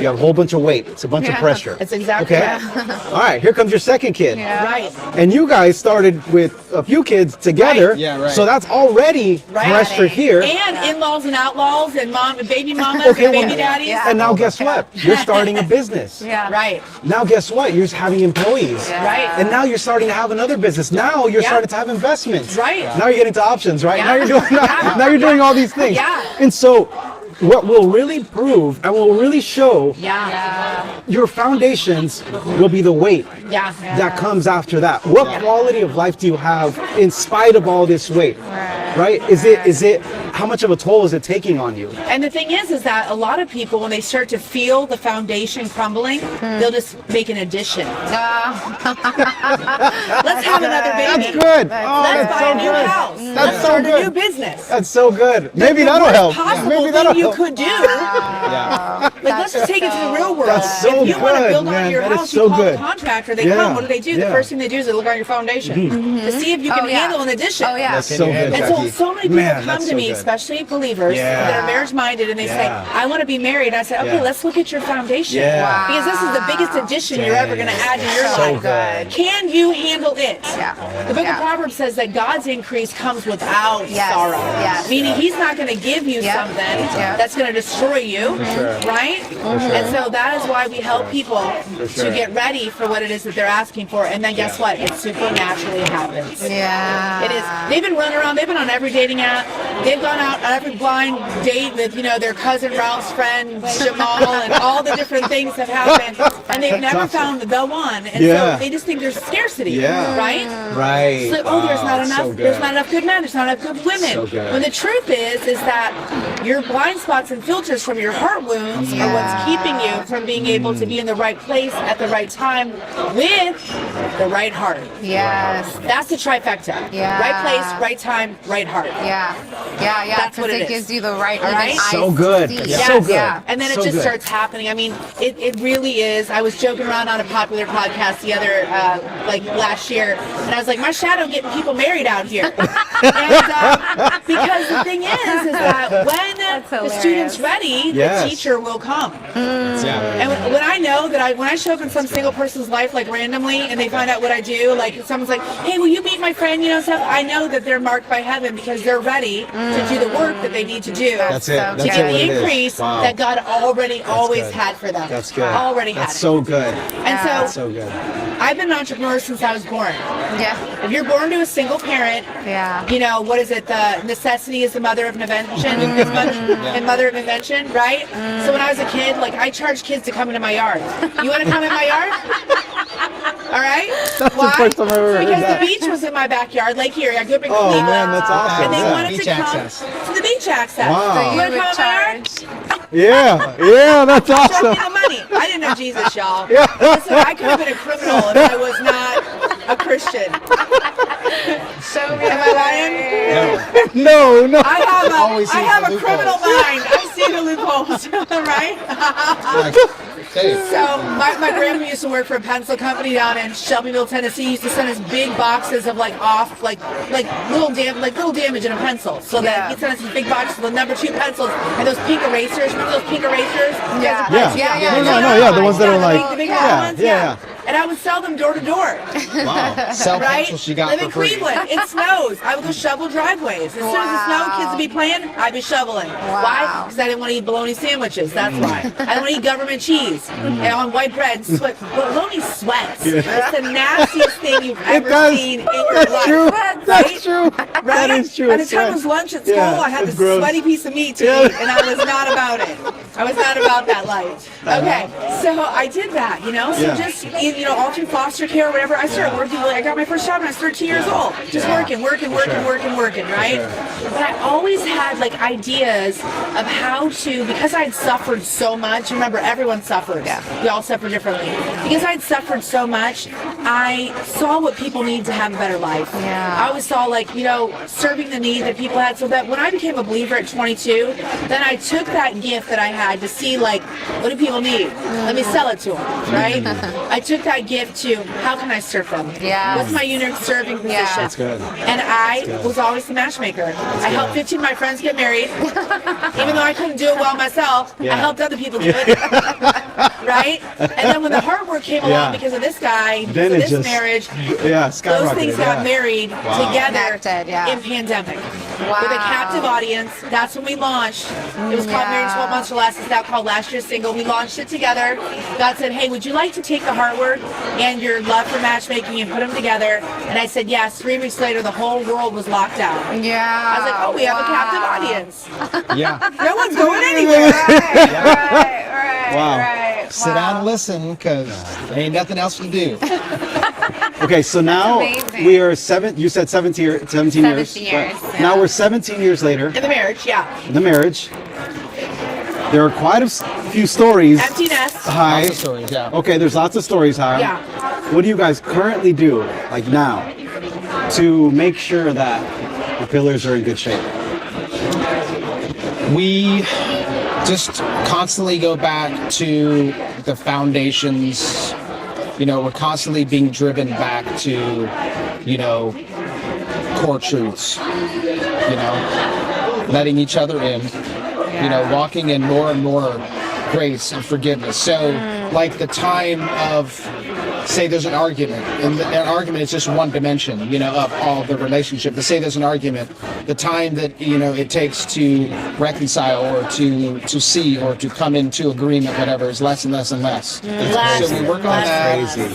Speaker 3: You have a whole bunch of weight. It's a bunch of
Speaker 6: Yeah.
Speaker 3: pressure.
Speaker 1: It's exactly
Speaker 3: okay. All right, here comes your second kid.
Speaker 6: Yeah.
Speaker 1: Right.
Speaker 3: And you guys started with a few kids together.
Speaker 1: Right.
Speaker 2: Yeah, right.
Speaker 3: So that's already
Speaker 1: Right.
Speaker 3: pressure here.
Speaker 1: And in-laws and outlaws and mom and baby mamas
Speaker 3: Okay,
Speaker 1: and baby
Speaker 3: well,
Speaker 1: daddies.
Speaker 6: Yeah.
Speaker 3: And now guess what? You're starting a business.
Speaker 6: Yeah.
Speaker 1: Right.
Speaker 3: Now guess what? You're having employees.
Speaker 6: Yeah.
Speaker 1: Right.
Speaker 3: And now you're starting to have another business. Now you're
Speaker 1: Yeah.
Speaker 3: starting to have investments.
Speaker 1: Right.
Speaker 3: Now you're getting to options, right?
Speaker 1: Yeah.
Speaker 3: Now you're doing now you're doing all these things.
Speaker 1: Yeah.
Speaker 3: And so what will really prove and will really show
Speaker 1: Yeah.
Speaker 3: your foundations will be the weight
Speaker 1: Yeah.
Speaker 3: that comes after that. What quality of life do you have in spite of all this weight? Right? Is it how much of a toll is it taking on you?
Speaker 1: And the thing is that a lot of people, when they start to feel the foundation crumbling, they'll just make an addition. Let's have another baby.
Speaker 3: That's good. Oh,
Speaker 1: Let's
Speaker 3: that's
Speaker 1: buy
Speaker 3: so
Speaker 1: a new
Speaker 3: good.
Speaker 1: house.
Speaker 3: That's
Speaker 1: Let's
Speaker 3: so
Speaker 1: start a new
Speaker 3: good.
Speaker 1: business.
Speaker 3: That's so good. Maybe
Speaker 1: The
Speaker 3: that'll
Speaker 1: worst
Speaker 3: help.
Speaker 1: possible
Speaker 3: Maybe
Speaker 1: thing
Speaker 3: that'll
Speaker 1: you
Speaker 3: help.
Speaker 1: could do.
Speaker 2: Yeah.
Speaker 1: Like, let's just take it to the real world.
Speaker 3: That's so
Speaker 1: if you want to
Speaker 3: good,
Speaker 1: build on
Speaker 3: man.
Speaker 1: your
Speaker 3: That is
Speaker 1: house,
Speaker 3: so
Speaker 1: you call
Speaker 3: good.
Speaker 1: a contractor. They
Speaker 3: Yeah.
Speaker 1: come. What do? The
Speaker 3: Yeah.
Speaker 1: first thing they do is they look on your foundation to see if you can
Speaker 6: Oh, yeah.
Speaker 1: handle an addition.
Speaker 6: Oh yeah.
Speaker 3: That's so good,
Speaker 1: And
Speaker 3: Jackie.
Speaker 1: so many people
Speaker 3: Man,
Speaker 1: come
Speaker 3: that's
Speaker 1: to
Speaker 3: so
Speaker 1: me,
Speaker 3: good.
Speaker 1: especially believers
Speaker 3: Yeah.
Speaker 1: that are marriage minded, and they say,
Speaker 3: Yeah.
Speaker 1: I want to be married. I said, okay,
Speaker 3: Yeah.
Speaker 1: let's look at your foundation.
Speaker 3: Yeah. Wow.
Speaker 1: Because this is the biggest addition you're ever going to add to your
Speaker 3: So
Speaker 1: life.
Speaker 3: good.
Speaker 1: Can you handle it?
Speaker 6: Yeah.
Speaker 1: The book
Speaker 6: Yeah.
Speaker 1: of Proverbs says that God's increase comes without
Speaker 6: Yes.
Speaker 1: sorrow.
Speaker 6: Yes.
Speaker 1: Meaning he's not going to give you
Speaker 6: Yeah.
Speaker 1: something
Speaker 6: Yeah.
Speaker 1: that's going to destroy you. Right? And so that is why we help people to get ready for what it is that they're asking for. And then guess what? It supernaturally happens.
Speaker 6: Yeah.
Speaker 1: It is. They've been running around. They've been on every dating app. They've gone out on every blind date with, their cousin Ralph's friend Jamal, and all the different things have happened, and they've never found the one. And
Speaker 3: Yeah.
Speaker 1: so they just think there's scarcity.
Speaker 3: Yeah.
Speaker 1: Right.
Speaker 3: Right.
Speaker 1: So, oh, there's not
Speaker 3: Wow,
Speaker 1: enough.
Speaker 3: so good.
Speaker 1: There's not enough good men. There's not enough good women.
Speaker 3: So good.
Speaker 1: When the truth is that your blind spots and filters from your heart wounds are what's keeping you from being able to be in the right place at the right time with the right heart.
Speaker 6: Yes.
Speaker 1: That's the trifecta.
Speaker 6: Yeah.
Speaker 1: Right place, right time, right heart.
Speaker 6: Yeah. Yeah. Yeah.
Speaker 1: That's what
Speaker 6: Because
Speaker 1: it
Speaker 6: it
Speaker 1: is.
Speaker 6: gives you the right.
Speaker 1: All right?
Speaker 6: even
Speaker 3: So
Speaker 6: eyes
Speaker 3: good.
Speaker 6: to see.
Speaker 3: Yeah.
Speaker 1: Yes.
Speaker 3: So good.
Speaker 6: Yeah.
Speaker 1: And then it
Speaker 3: So
Speaker 1: just
Speaker 3: good.
Speaker 1: starts happening. I mean, it really is. I was joking around on a popular podcast the other, last year, and I was like, my shadow getting people married out here. And because the thing is that when the
Speaker 6: hilarious.
Speaker 1: student's ready,
Speaker 3: Yes.
Speaker 1: the teacher will come.
Speaker 2: Yeah.
Speaker 1: And when I know that when I show up in some single person's life, like randomly, and they find out what I do, like someone's like, hey, will you meet my friend, stuff, I know that they're marked by heaven because they're ready to do the work that they need to do.
Speaker 3: That's it.
Speaker 6: So
Speaker 3: That's
Speaker 1: to
Speaker 3: it.
Speaker 1: get
Speaker 3: what
Speaker 1: the
Speaker 3: it is.
Speaker 1: increase
Speaker 3: Wow.
Speaker 1: that God already always
Speaker 3: good.
Speaker 1: had for them.
Speaker 3: That's good.
Speaker 1: Already had
Speaker 3: That's
Speaker 1: it.
Speaker 3: so good.
Speaker 1: And
Speaker 3: That's
Speaker 1: so
Speaker 3: so good.
Speaker 1: I've been an entrepreneur since I was born.
Speaker 6: Yeah.
Speaker 1: If you're born to a single parent,
Speaker 6: Yeah.
Speaker 1: what is it? The necessity is the mother of invention. And mother of invention, right? So when I was a kid, I charged kids to come into my yard. You want to come in my yard? All right.
Speaker 3: That's
Speaker 1: Why?
Speaker 3: the first time I've ever heard
Speaker 1: Because
Speaker 3: that.
Speaker 1: the beach was in my backyard, Lake Erie. I grew up in
Speaker 3: Oh
Speaker 1: Cleveland.
Speaker 3: man, that's awesome.
Speaker 1: And they
Speaker 3: Yeah.
Speaker 1: wanted
Speaker 2: Beach
Speaker 1: to come
Speaker 2: access.
Speaker 1: to the beach access.
Speaker 3: Wow.
Speaker 6: So
Speaker 1: You
Speaker 6: you
Speaker 1: want to
Speaker 6: would
Speaker 1: come in my yard?
Speaker 6: charge.
Speaker 3: Yeah, that's
Speaker 1: Show
Speaker 3: awesome.
Speaker 1: me the money. I didn't know Jesus, y'all.
Speaker 3: Yeah.
Speaker 1: Listen, I could have been a criminal if I was not a Christian.
Speaker 6: Show me.
Speaker 1: Am I lying?
Speaker 3: No.
Speaker 1: I
Speaker 2: sees
Speaker 1: have
Speaker 2: the
Speaker 1: a criminal
Speaker 2: loopholes.
Speaker 1: mind. I see the loopholes, right?
Speaker 2: Like, hey,
Speaker 1: So my grandma used to work for a pencil company down in Shelbyville, Tennessee. He used to send us big boxes of like little damage in a pencil. So that he'd send us these big boxes of the number 2 pencils and those pink erasers. Remember those pink erasers?
Speaker 6: Yeah.
Speaker 3: No, the ones that are like,
Speaker 1: the big ones.
Speaker 3: yeah.
Speaker 1: And I would sell them door to door.
Speaker 2: wow. Sell
Speaker 1: Right?
Speaker 2: pencils she got
Speaker 1: Live
Speaker 2: for
Speaker 1: in
Speaker 2: free.
Speaker 1: Cleveland. It snows. I would go shovel driveways. As soon as it snowed, kids would be playing, I'd be shoveling. Why? Because I didn't want to eat bologna sandwiches. That's why. I didn't want to eat government cheese and on white bread. And sweat. Bologna sweats. It's the nastiest thing you've ever seen in your
Speaker 3: That's
Speaker 1: life.
Speaker 3: true.
Speaker 1: Right?
Speaker 3: That's true.
Speaker 1: Right?
Speaker 3: That is true.
Speaker 1: By the
Speaker 3: It's
Speaker 1: time it
Speaker 3: right.
Speaker 1: was lunch at school,
Speaker 3: Yeah,
Speaker 1: I had
Speaker 3: it's
Speaker 1: this
Speaker 3: gross.
Speaker 1: sweaty piece of meat to
Speaker 3: Yeah.
Speaker 1: eat, and I was not about it. I was not about that life. Okay, so I did that, you know. So
Speaker 3: Yeah.
Speaker 1: just all through foster care or whatever, I started working. I got my first job when I was 13 years old. Just working, right? But I always had like ideas of how to, because I'd suffered so much. Remember, everyone suffers. We all suffer differently. Because I'd suffered so much, I saw what people need to have a better life. I always saw serving the need that people had, so that when I became a believer at 22, then I took that gift that I had to see like, what do people need? Let me sell it to them, right? I took that gift to, how can I serve them?
Speaker 6: Yeah.
Speaker 1: What's my unique serving position?
Speaker 3: That's good.
Speaker 1: And I was always the matchmaker. I helped 15 of my friends get married. Even though I couldn't do it well myself, I helped other people do it. Right? And then when the hard work came along because of this guy,
Speaker 3: Then
Speaker 1: because
Speaker 3: it
Speaker 1: of this
Speaker 3: just-
Speaker 1: marriage,
Speaker 3: skyrocketed.
Speaker 1: those things got married together
Speaker 6: Connected,
Speaker 1: in pandemic. With a captive audience. That's when we launched. It was called Married 12 Months or Less. It's now called Last Year's Single. We launched it together. God said, hey, would you like to take the hard work and your love for matchmaking and put them together? And I said, yes. 3 weeks later, the whole world was locked down.
Speaker 6: Yeah.
Speaker 1: I was like, oh, we have a captive audience.
Speaker 2: Yeah.
Speaker 1: No one's going anywhere.
Speaker 6: Right.
Speaker 2: Sit down and listen, because there ain't nothing else to do.
Speaker 3: Okay, so now
Speaker 6: amazing.
Speaker 3: we are you said 17 years.
Speaker 6: 17 years,
Speaker 3: but
Speaker 6: yeah.
Speaker 3: Now we're 17 years later,
Speaker 1: In the marriage, yeah.
Speaker 3: the marriage. There are quite a few stories.
Speaker 1: Empty nest.
Speaker 3: Hi.
Speaker 2: Lots of stories, yeah.
Speaker 3: Okay, there's lots of stories, Hi.
Speaker 1: Yeah.
Speaker 3: What do you guys currently do, like now, to make sure that the pillars are in good shape?
Speaker 2: We just constantly go back to the foundations. We're constantly being driven back to, core truths. Letting each other in, walking in more and more grace and forgiveness. So, like the time of, say there's an argument, and an argument is just one dimension, of all the relationship. But say there's an argument, the time that, it takes to reconcile or to see or to come into agreement, whatever, is less and less and less. So we work on that.
Speaker 3: Crazy.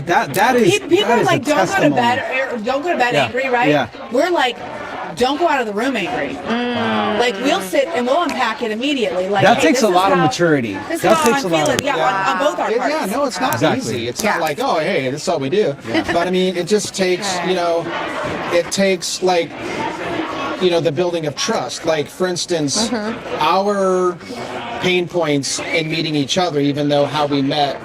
Speaker 3: That is.
Speaker 1: People
Speaker 3: that
Speaker 1: are
Speaker 3: is
Speaker 1: like,
Speaker 3: a
Speaker 1: don't go to
Speaker 3: testimony.
Speaker 1: bed, don't go to bed angry, right?
Speaker 3: Yeah.
Speaker 1: We're like, don't go out of the room angry. Like we'll sit and we'll unpack it immediately. Like
Speaker 3: That
Speaker 1: hey,
Speaker 3: takes
Speaker 1: this
Speaker 3: a
Speaker 1: is
Speaker 3: lot of
Speaker 1: how-
Speaker 3: maturity.
Speaker 1: This is
Speaker 3: That
Speaker 1: how
Speaker 3: takes
Speaker 1: I'm
Speaker 3: a lot
Speaker 1: feeling.
Speaker 3: of-
Speaker 1: Yeah, on both our parts.
Speaker 2: Yeah, no, it's not
Speaker 3: Exactly.
Speaker 2: easy. It's not like, oh, hey, this is all we do. But I mean, it just takes, it takes like, the building of trust. Like, for instance, our pain points in meeting each other, even though how we met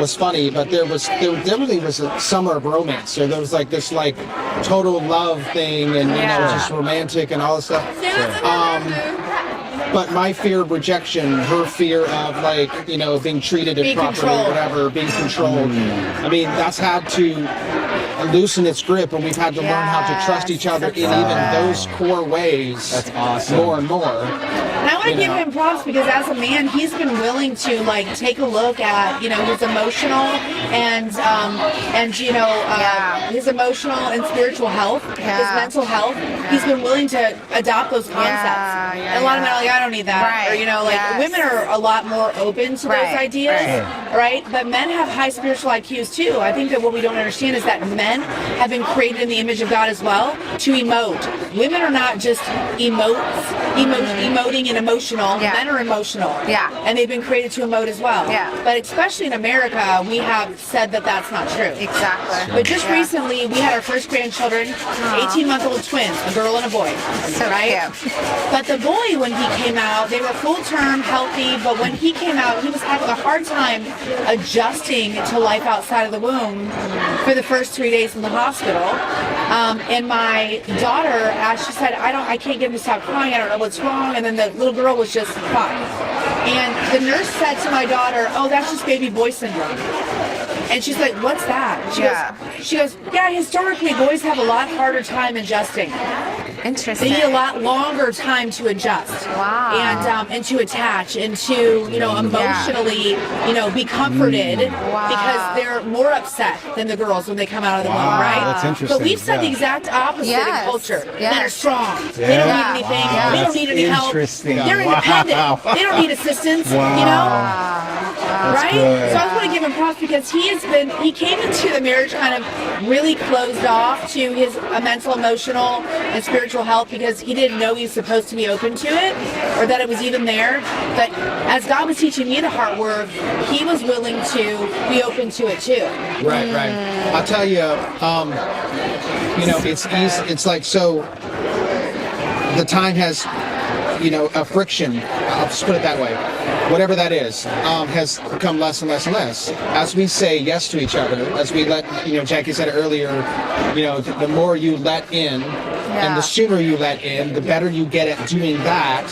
Speaker 2: was funny, but there really was a summer of romance. So there was like this like total love thing, and just romantic and all this stuff. But my fear of rejection, her fear of like, being treated
Speaker 1: Being
Speaker 2: improperly,
Speaker 1: controlled.
Speaker 2: whatever, being controlled. I mean, that's had to loosen its grip, and we've had to learn how to trust each other in even those core ways.
Speaker 3: That's awesome.
Speaker 2: More and more.
Speaker 1: And I want to give him props because as a man, he's been willing to like take a look at his emotional and his emotional and spiritual health, his mental health. He's been willing to adopt those concepts. And a lot of men are like, I don't need that, or women are a lot more open to those ideas. right? But men have high spiritual IQs too. I think that what we don't understand is that men have been created in the image of God as well to emote. Women are not just emoting and emotional.
Speaker 6: Yeah.
Speaker 1: Men are emotional.
Speaker 6: Yeah.
Speaker 1: And they've been created to emote as well.
Speaker 6: Yeah.
Speaker 1: But especially in America, we have said that that's not true.
Speaker 6: Exactly.
Speaker 1: But just recently, we had our first grandchildren, 18-month-old twins, a girl and a boy.
Speaker 6: So
Speaker 1: right?
Speaker 6: cute.
Speaker 1: But the boy, when he came out, they were full-term, healthy, but when he came out, he was having a hard time adjusting to life outside of the womb for the first 3 days in the hospital. And my daughter, she said, I can't get him to stop crying, I don't know what's wrong, and then the little girl was just crying. And the nurse said to my daughter, oh, that's just baby boy syndrome. And she's like, what's that? She goes, yeah, historically, boys have a lot harder time adjusting.
Speaker 6: Interesting.
Speaker 1: They need a lot longer time to adjust.
Speaker 6: Wow.
Speaker 1: And to attach and to, emotionally, be comforted because they're more upset than the girls when they come out of the womb, right?
Speaker 3: That's interesting.
Speaker 1: But we've said the exact opposite
Speaker 6: Yes.
Speaker 1: in culture.
Speaker 6: Yes.
Speaker 1: Men are strong. They don't need anything. They don't need any help.
Speaker 3: Interesting.
Speaker 1: They're independent. They don't need assistance, right?
Speaker 3: good.
Speaker 1: So I just want to give him props because he came into the marriage kind of really closed off to his mental, emotional, and spiritual health because he didn't know he was supposed to be open to it or that it was even there. But as God was teaching me the heart work, he was willing to be open to it too.
Speaker 2: Right. I'll tell you, it's easy. It's like, so the time has, a friction, I'll just put it that way, whatever that is, has become less and less and less. As we say yes to each other, as we let, Jackie said it earlier, the more you let in, and the sooner you let in, the better you get at doing that,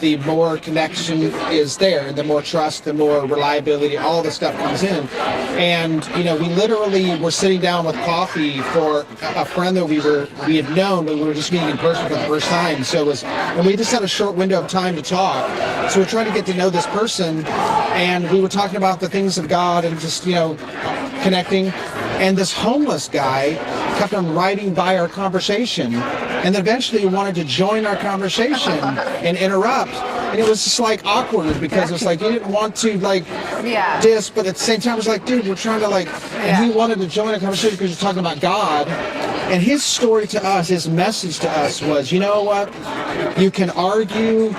Speaker 2: the more connection is there, the more trust, the more reliability, all the stuff comes in. And, we literally were sitting down with coffee for a friend that we had known, but we were just meeting in person for the first time. So and we just had a short window of time to talk. So we're trying to get to know this person, and we were talking about the things of God and just, connecting. And this homeless guy kept on riding by our conversation, and then eventually he wanted to join our conversation and interrupt. And it was just like awkward because it's like you didn't want to diss, but at the same time it was like, dude, we're trying to and he wanted to join a conversation because you're talking about God. And his story to us, his message to us was, you know what? You can argue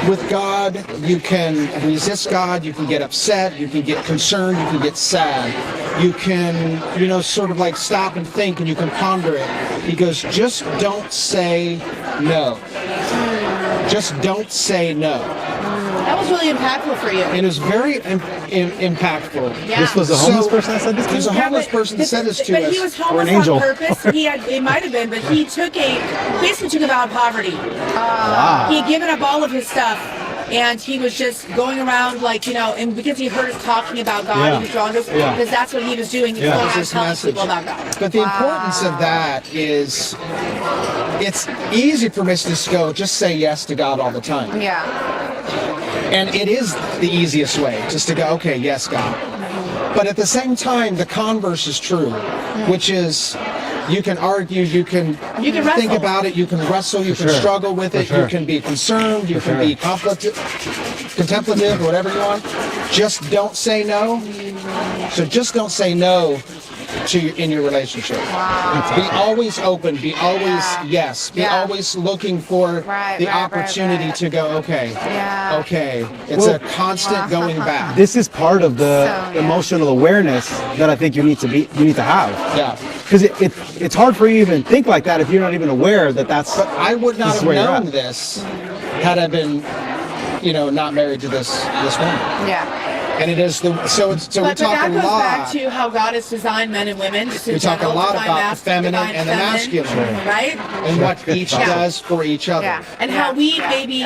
Speaker 2: with God, you can resist God, you can get upset, you can get concerned, you can get sad. You can, sort of stop and think, and you can ponder it. He goes, just don't say no. Just don't say no.
Speaker 1: That was really impactful for you.
Speaker 2: It was very impactful.
Speaker 1: Yeah.
Speaker 3: This was a homeless person that said this to
Speaker 2: There's
Speaker 3: you?
Speaker 2: a homeless person that said this to
Speaker 1: but
Speaker 2: us.
Speaker 1: he was
Speaker 3: Or an
Speaker 1: homeless
Speaker 3: angel.
Speaker 1: on purpose. It might have been, but he basically took a vow of poverty.
Speaker 3: Wow.
Speaker 1: He had given up all of his stuff. And he was just going around and because he heard us talking about God, he was drawn to us because that's what he was doing. He was going around telling people about God.
Speaker 2: But the importance of that is it's easy for us to just go, just say yes to God all the time.
Speaker 6: Yeah.
Speaker 2: And it is the easiest way, just to go, okay, yes, God. But at the same time, the converse is true, which is you can argue, you can think
Speaker 1: wrestle
Speaker 2: about it, you can wrestle, you can struggle with it, you can be concerned, you can be contemplative, whatever you want. Just don't say no. So just don't say no in your relationship. Be always open, be always yes, be always looking for the opportunity to go, okay, it's a constant going back.
Speaker 3: This is part of the emotional awareness that I think you need to have.
Speaker 2: Yeah.
Speaker 3: Because it's hard for you to even think like that if you're not even aware that that's.
Speaker 2: But I would not
Speaker 3: this is
Speaker 2: have
Speaker 3: where you're
Speaker 2: known
Speaker 3: at.
Speaker 2: this had I been, not married to this woman.
Speaker 6: Yeah.
Speaker 2: And it is so we
Speaker 1: But
Speaker 2: talk
Speaker 1: that
Speaker 2: a
Speaker 1: goes
Speaker 2: lot.
Speaker 1: back to how God has designed men and women. Just in
Speaker 2: We talk a
Speaker 1: general,
Speaker 2: lot
Speaker 1: divine
Speaker 2: about the
Speaker 1: masculine,
Speaker 2: feminine
Speaker 1: divine
Speaker 2: and the
Speaker 1: feminine,
Speaker 2: masculine.
Speaker 1: right?
Speaker 2: And what each does for each other.
Speaker 6: Yeah.
Speaker 1: And how we maybe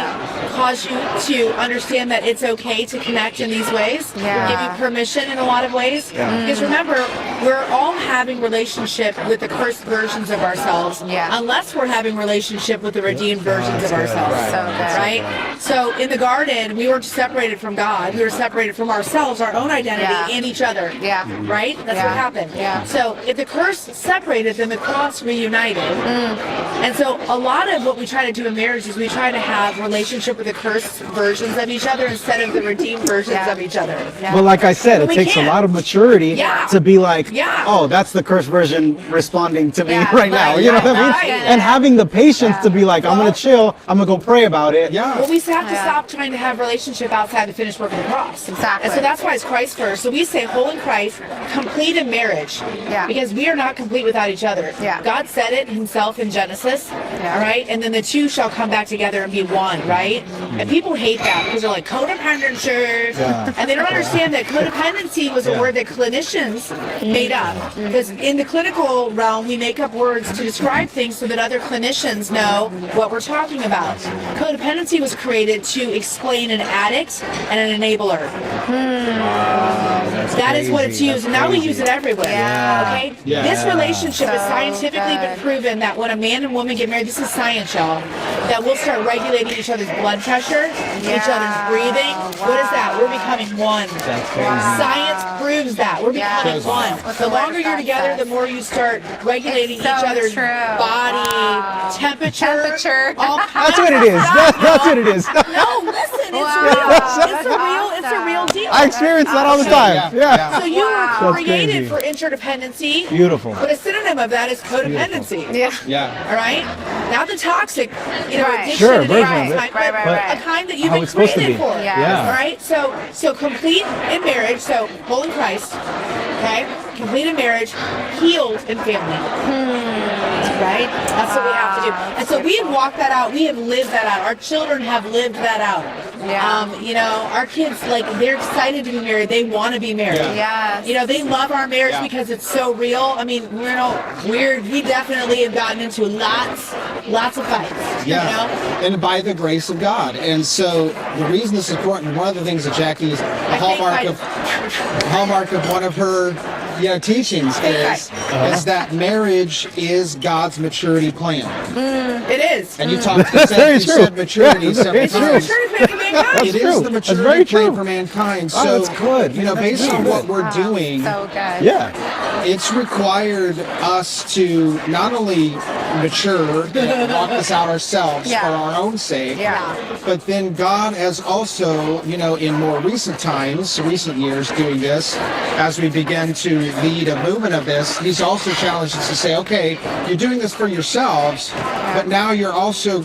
Speaker 1: cause you to understand that it's okay to connect in these ways, give you permission in a lot of ways. Because remember, we're all having relationship with the cursed versions of ourselves, unless we're having relationship with the redeemed versions of ourselves.
Speaker 6: Right.
Speaker 1: So in the garden, we weren't separated from God. We were separated from ourselves, our own identity, and each other.
Speaker 6: Yeah.
Speaker 1: Right? That's what happened.
Speaker 6: Yeah.
Speaker 1: So if the curse separated, then the cross reunited. And so a lot of what we try to do in marriage is we try to have relationship with the cursed versions of each other instead of the redeemed versions of each other.
Speaker 3: But like I said, it
Speaker 1: We
Speaker 3: takes
Speaker 1: can't.
Speaker 3: a lot of maturity
Speaker 1: Yeah.
Speaker 3: to be like,
Speaker 1: Yeah.
Speaker 3: oh, that's the cursed version responding to me
Speaker 6: Yeah,
Speaker 3: right now.
Speaker 1: right,
Speaker 3: You know what I mean?
Speaker 1: right.
Speaker 3: And having the patience to be like, I'm going to chill. I'm going to go pray about it.
Speaker 2: Yeah.
Speaker 1: Well, we have to
Speaker 6: Yeah.
Speaker 1: stop trying to have relationship outside the finished work of the cross.
Speaker 6: Exactly.
Speaker 1: And so that's why it's Christ first. So we say whole in Christ, complete in marriage.
Speaker 6: Yeah.
Speaker 1: Because we are not complete without each other.
Speaker 6: Yeah.
Speaker 1: God said it himself in Genesis.
Speaker 6: Yeah.
Speaker 1: All right. And then the two shall come back together and be one, right? And people hate that because they're like codependency.
Speaker 3: Yeah.
Speaker 1: And they don't understand that codependency was a word that clinicians made up. Because in the clinical realm, we make up words to describe things so that other clinicians know what we're talking about. Codependency was created to explain an addict and an enabler. That is what it's used. And now we use it everywhere.
Speaker 6: Yeah.
Speaker 1: Okay?
Speaker 2: Yeah.
Speaker 1: This relationship has
Speaker 6: So
Speaker 1: scientifically
Speaker 6: good.
Speaker 1: been proven that when a man and woman get married, this is science, y'all, that we'll start regulating each other's blood pressure, each other's breathing. What is that? We're becoming one.
Speaker 3: That's crazy.
Speaker 1: Science proves that. We're becoming
Speaker 6: Yes.
Speaker 1: one.
Speaker 6: What
Speaker 1: The
Speaker 6: the word
Speaker 1: longer
Speaker 6: of
Speaker 1: you're
Speaker 6: God
Speaker 1: together,
Speaker 6: says.
Speaker 1: the more you start regulating
Speaker 6: It's so
Speaker 1: each other's
Speaker 6: true.
Speaker 1: body,
Speaker 6: Wow.
Speaker 1: temperature, all kinds
Speaker 3: That's what it
Speaker 1: of
Speaker 3: is.
Speaker 1: stuff,
Speaker 3: That's
Speaker 1: y'all.
Speaker 3: what it is.
Speaker 1: No, listen, it's
Speaker 6: Wow.
Speaker 1: real.
Speaker 6: That's
Speaker 1: It's a real deal.
Speaker 3: I experience that all the time. Yeah.
Speaker 1: So you
Speaker 6: Wow.
Speaker 1: were
Speaker 3: That's
Speaker 1: created
Speaker 3: crazy.
Speaker 1: for interdependency.
Speaker 3: Beautiful.
Speaker 1: But a synonym of that is codependency.
Speaker 6: Yeah.
Speaker 2: Yeah.
Speaker 1: All right? Not the toxic,
Speaker 6: Right.
Speaker 1: addiction
Speaker 3: Sure,
Speaker 1: and
Speaker 3: version
Speaker 1: addiction
Speaker 3: of it.
Speaker 1: type,
Speaker 6: Right,
Speaker 1: but
Speaker 6: right, right.
Speaker 1: a kind that you've
Speaker 3: How
Speaker 1: been
Speaker 3: it's supposed to
Speaker 1: created
Speaker 3: be.
Speaker 1: for.
Speaker 6: Yeah.
Speaker 3: Yeah.
Speaker 1: All right? So complete in marriage, so whole in Christ, okay? Complete in marriage, healed in family. Right? That's what we have to do. And so we have walked that out. We have lived that out. Our children have lived that out.
Speaker 6: Yeah.
Speaker 1: Our kids, like, they're excited to be married. They want to be married.
Speaker 6: Yes.
Speaker 1: They love our marriage
Speaker 2: Yeah.
Speaker 1: because it's so real. I mean, we definitely have gotten into lots of fights.
Speaker 2: Yeah, and by the grace of God. And so the reason this is important, one of the things that Jackie is a hallmark of one of her teachings is that marriage is God's maturity plan.
Speaker 1: It is.
Speaker 2: And you
Speaker 3: very
Speaker 2: said
Speaker 3: true.
Speaker 2: maturity
Speaker 3: Yeah,
Speaker 2: several
Speaker 3: very true.
Speaker 2: times.
Speaker 3: That's
Speaker 2: It is
Speaker 3: true.
Speaker 2: the
Speaker 3: That's
Speaker 2: maturity
Speaker 3: very
Speaker 2: plan
Speaker 3: true.
Speaker 2: for mankind.
Speaker 3: Oh,
Speaker 2: So
Speaker 3: that's good. That's
Speaker 2: based
Speaker 3: really
Speaker 2: on what
Speaker 3: good.
Speaker 2: we're doing,
Speaker 6: So good.
Speaker 3: Yeah.
Speaker 2: it's required us to not only mature and walk this out ourselves
Speaker 6: Yeah.
Speaker 2: for our own sake,
Speaker 6: Yeah.
Speaker 2: but then God has also, in more recent years doing this, as we begin to lead a movement of this, he's also challenged us to say, okay, you're doing this for yourselves, but now you're also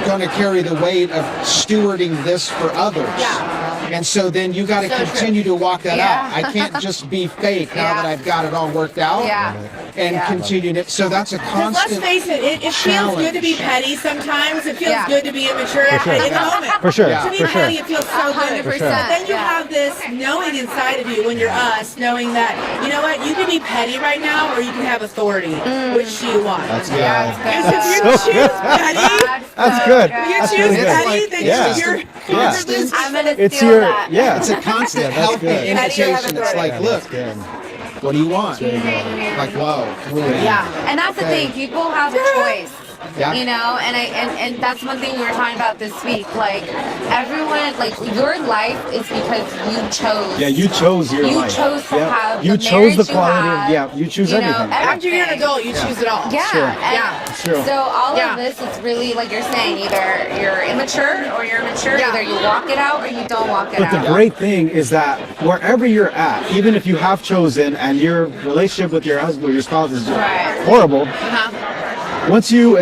Speaker 2: going to carry the weight of stewarding this for others.
Speaker 1: Yeah.
Speaker 2: And so then you got to
Speaker 1: So true.
Speaker 2: continue to walk that
Speaker 6: Yeah.
Speaker 2: out. I can't just be fake now
Speaker 6: Yeah.
Speaker 2: that I've got it all worked out
Speaker 6: Yeah.
Speaker 2: and
Speaker 6: Yeah.
Speaker 2: continue to. So that's a
Speaker 1: Because
Speaker 2: constant.
Speaker 1: let's face it, it feels good to be
Speaker 2: challenge.
Speaker 1: petty sometimes. It feels
Speaker 6: Yeah.
Speaker 1: good to be immature in the moment.
Speaker 3: For sure.
Speaker 2: Yeah.
Speaker 1: To be
Speaker 3: For sure.
Speaker 1: petty, it feels so good.
Speaker 6: 100%.
Speaker 1: But then you
Speaker 6: Yeah.
Speaker 1: have this knowing inside of you when you're us, knowing that, you know what, you can be petty right now or you can have authority. Which do you want?
Speaker 3: That's
Speaker 6: Yeah,
Speaker 3: good.
Speaker 1: Because if you choose petty,
Speaker 3: That's good.
Speaker 1: if you
Speaker 3: That's
Speaker 1: choose
Speaker 3: really good.
Speaker 1: petty,
Speaker 2: It's
Speaker 1: then
Speaker 3: like-
Speaker 1: you're
Speaker 3: Yeah.
Speaker 2: constant.
Speaker 6: I'm gonna
Speaker 3: It's
Speaker 6: steal
Speaker 3: your,
Speaker 6: that.
Speaker 3: yeah.
Speaker 2: It's a constant
Speaker 3: Yeah, that's
Speaker 2: healthy
Speaker 3: good.
Speaker 2: invitation. It's like,
Speaker 3: Yeah,
Speaker 2: look,
Speaker 3: that's good.
Speaker 2: what do you want? Like, whoa, really?
Speaker 1: Yeah.
Speaker 6: And that's the
Speaker 2: Okay.
Speaker 6: thing. People have a choice.
Speaker 2: Yeah.
Speaker 6: And that's one thing we were talking about this week. Like everyone, like your life is because you chose.
Speaker 3: Yeah, you chose your
Speaker 6: You
Speaker 3: life.
Speaker 6: chose to
Speaker 3: Yep.
Speaker 6: have
Speaker 3: You
Speaker 6: the
Speaker 3: chose the
Speaker 6: marriage you
Speaker 3: quality.
Speaker 6: have,
Speaker 3: Yeah, you choose
Speaker 6: you know,
Speaker 3: everything.
Speaker 1: After you're an
Speaker 6: everything.
Speaker 1: adult, you choose it all.
Speaker 6: Yeah,
Speaker 3: Sure.
Speaker 6: and
Speaker 1: Yeah.
Speaker 3: True.
Speaker 6: so all
Speaker 1: Yeah.
Speaker 6: of this is really like you're saying, either you're immature or you're mature.
Speaker 1: Yeah.
Speaker 6: Either you walk it out or you don't walk it
Speaker 3: But the
Speaker 6: out.
Speaker 3: great thing is that wherever you're at, even if you have chosen and your relationship with your husband or your spouse is
Speaker 6: Right.
Speaker 3: horrible,
Speaker 1: Uh-huh.
Speaker 3: once you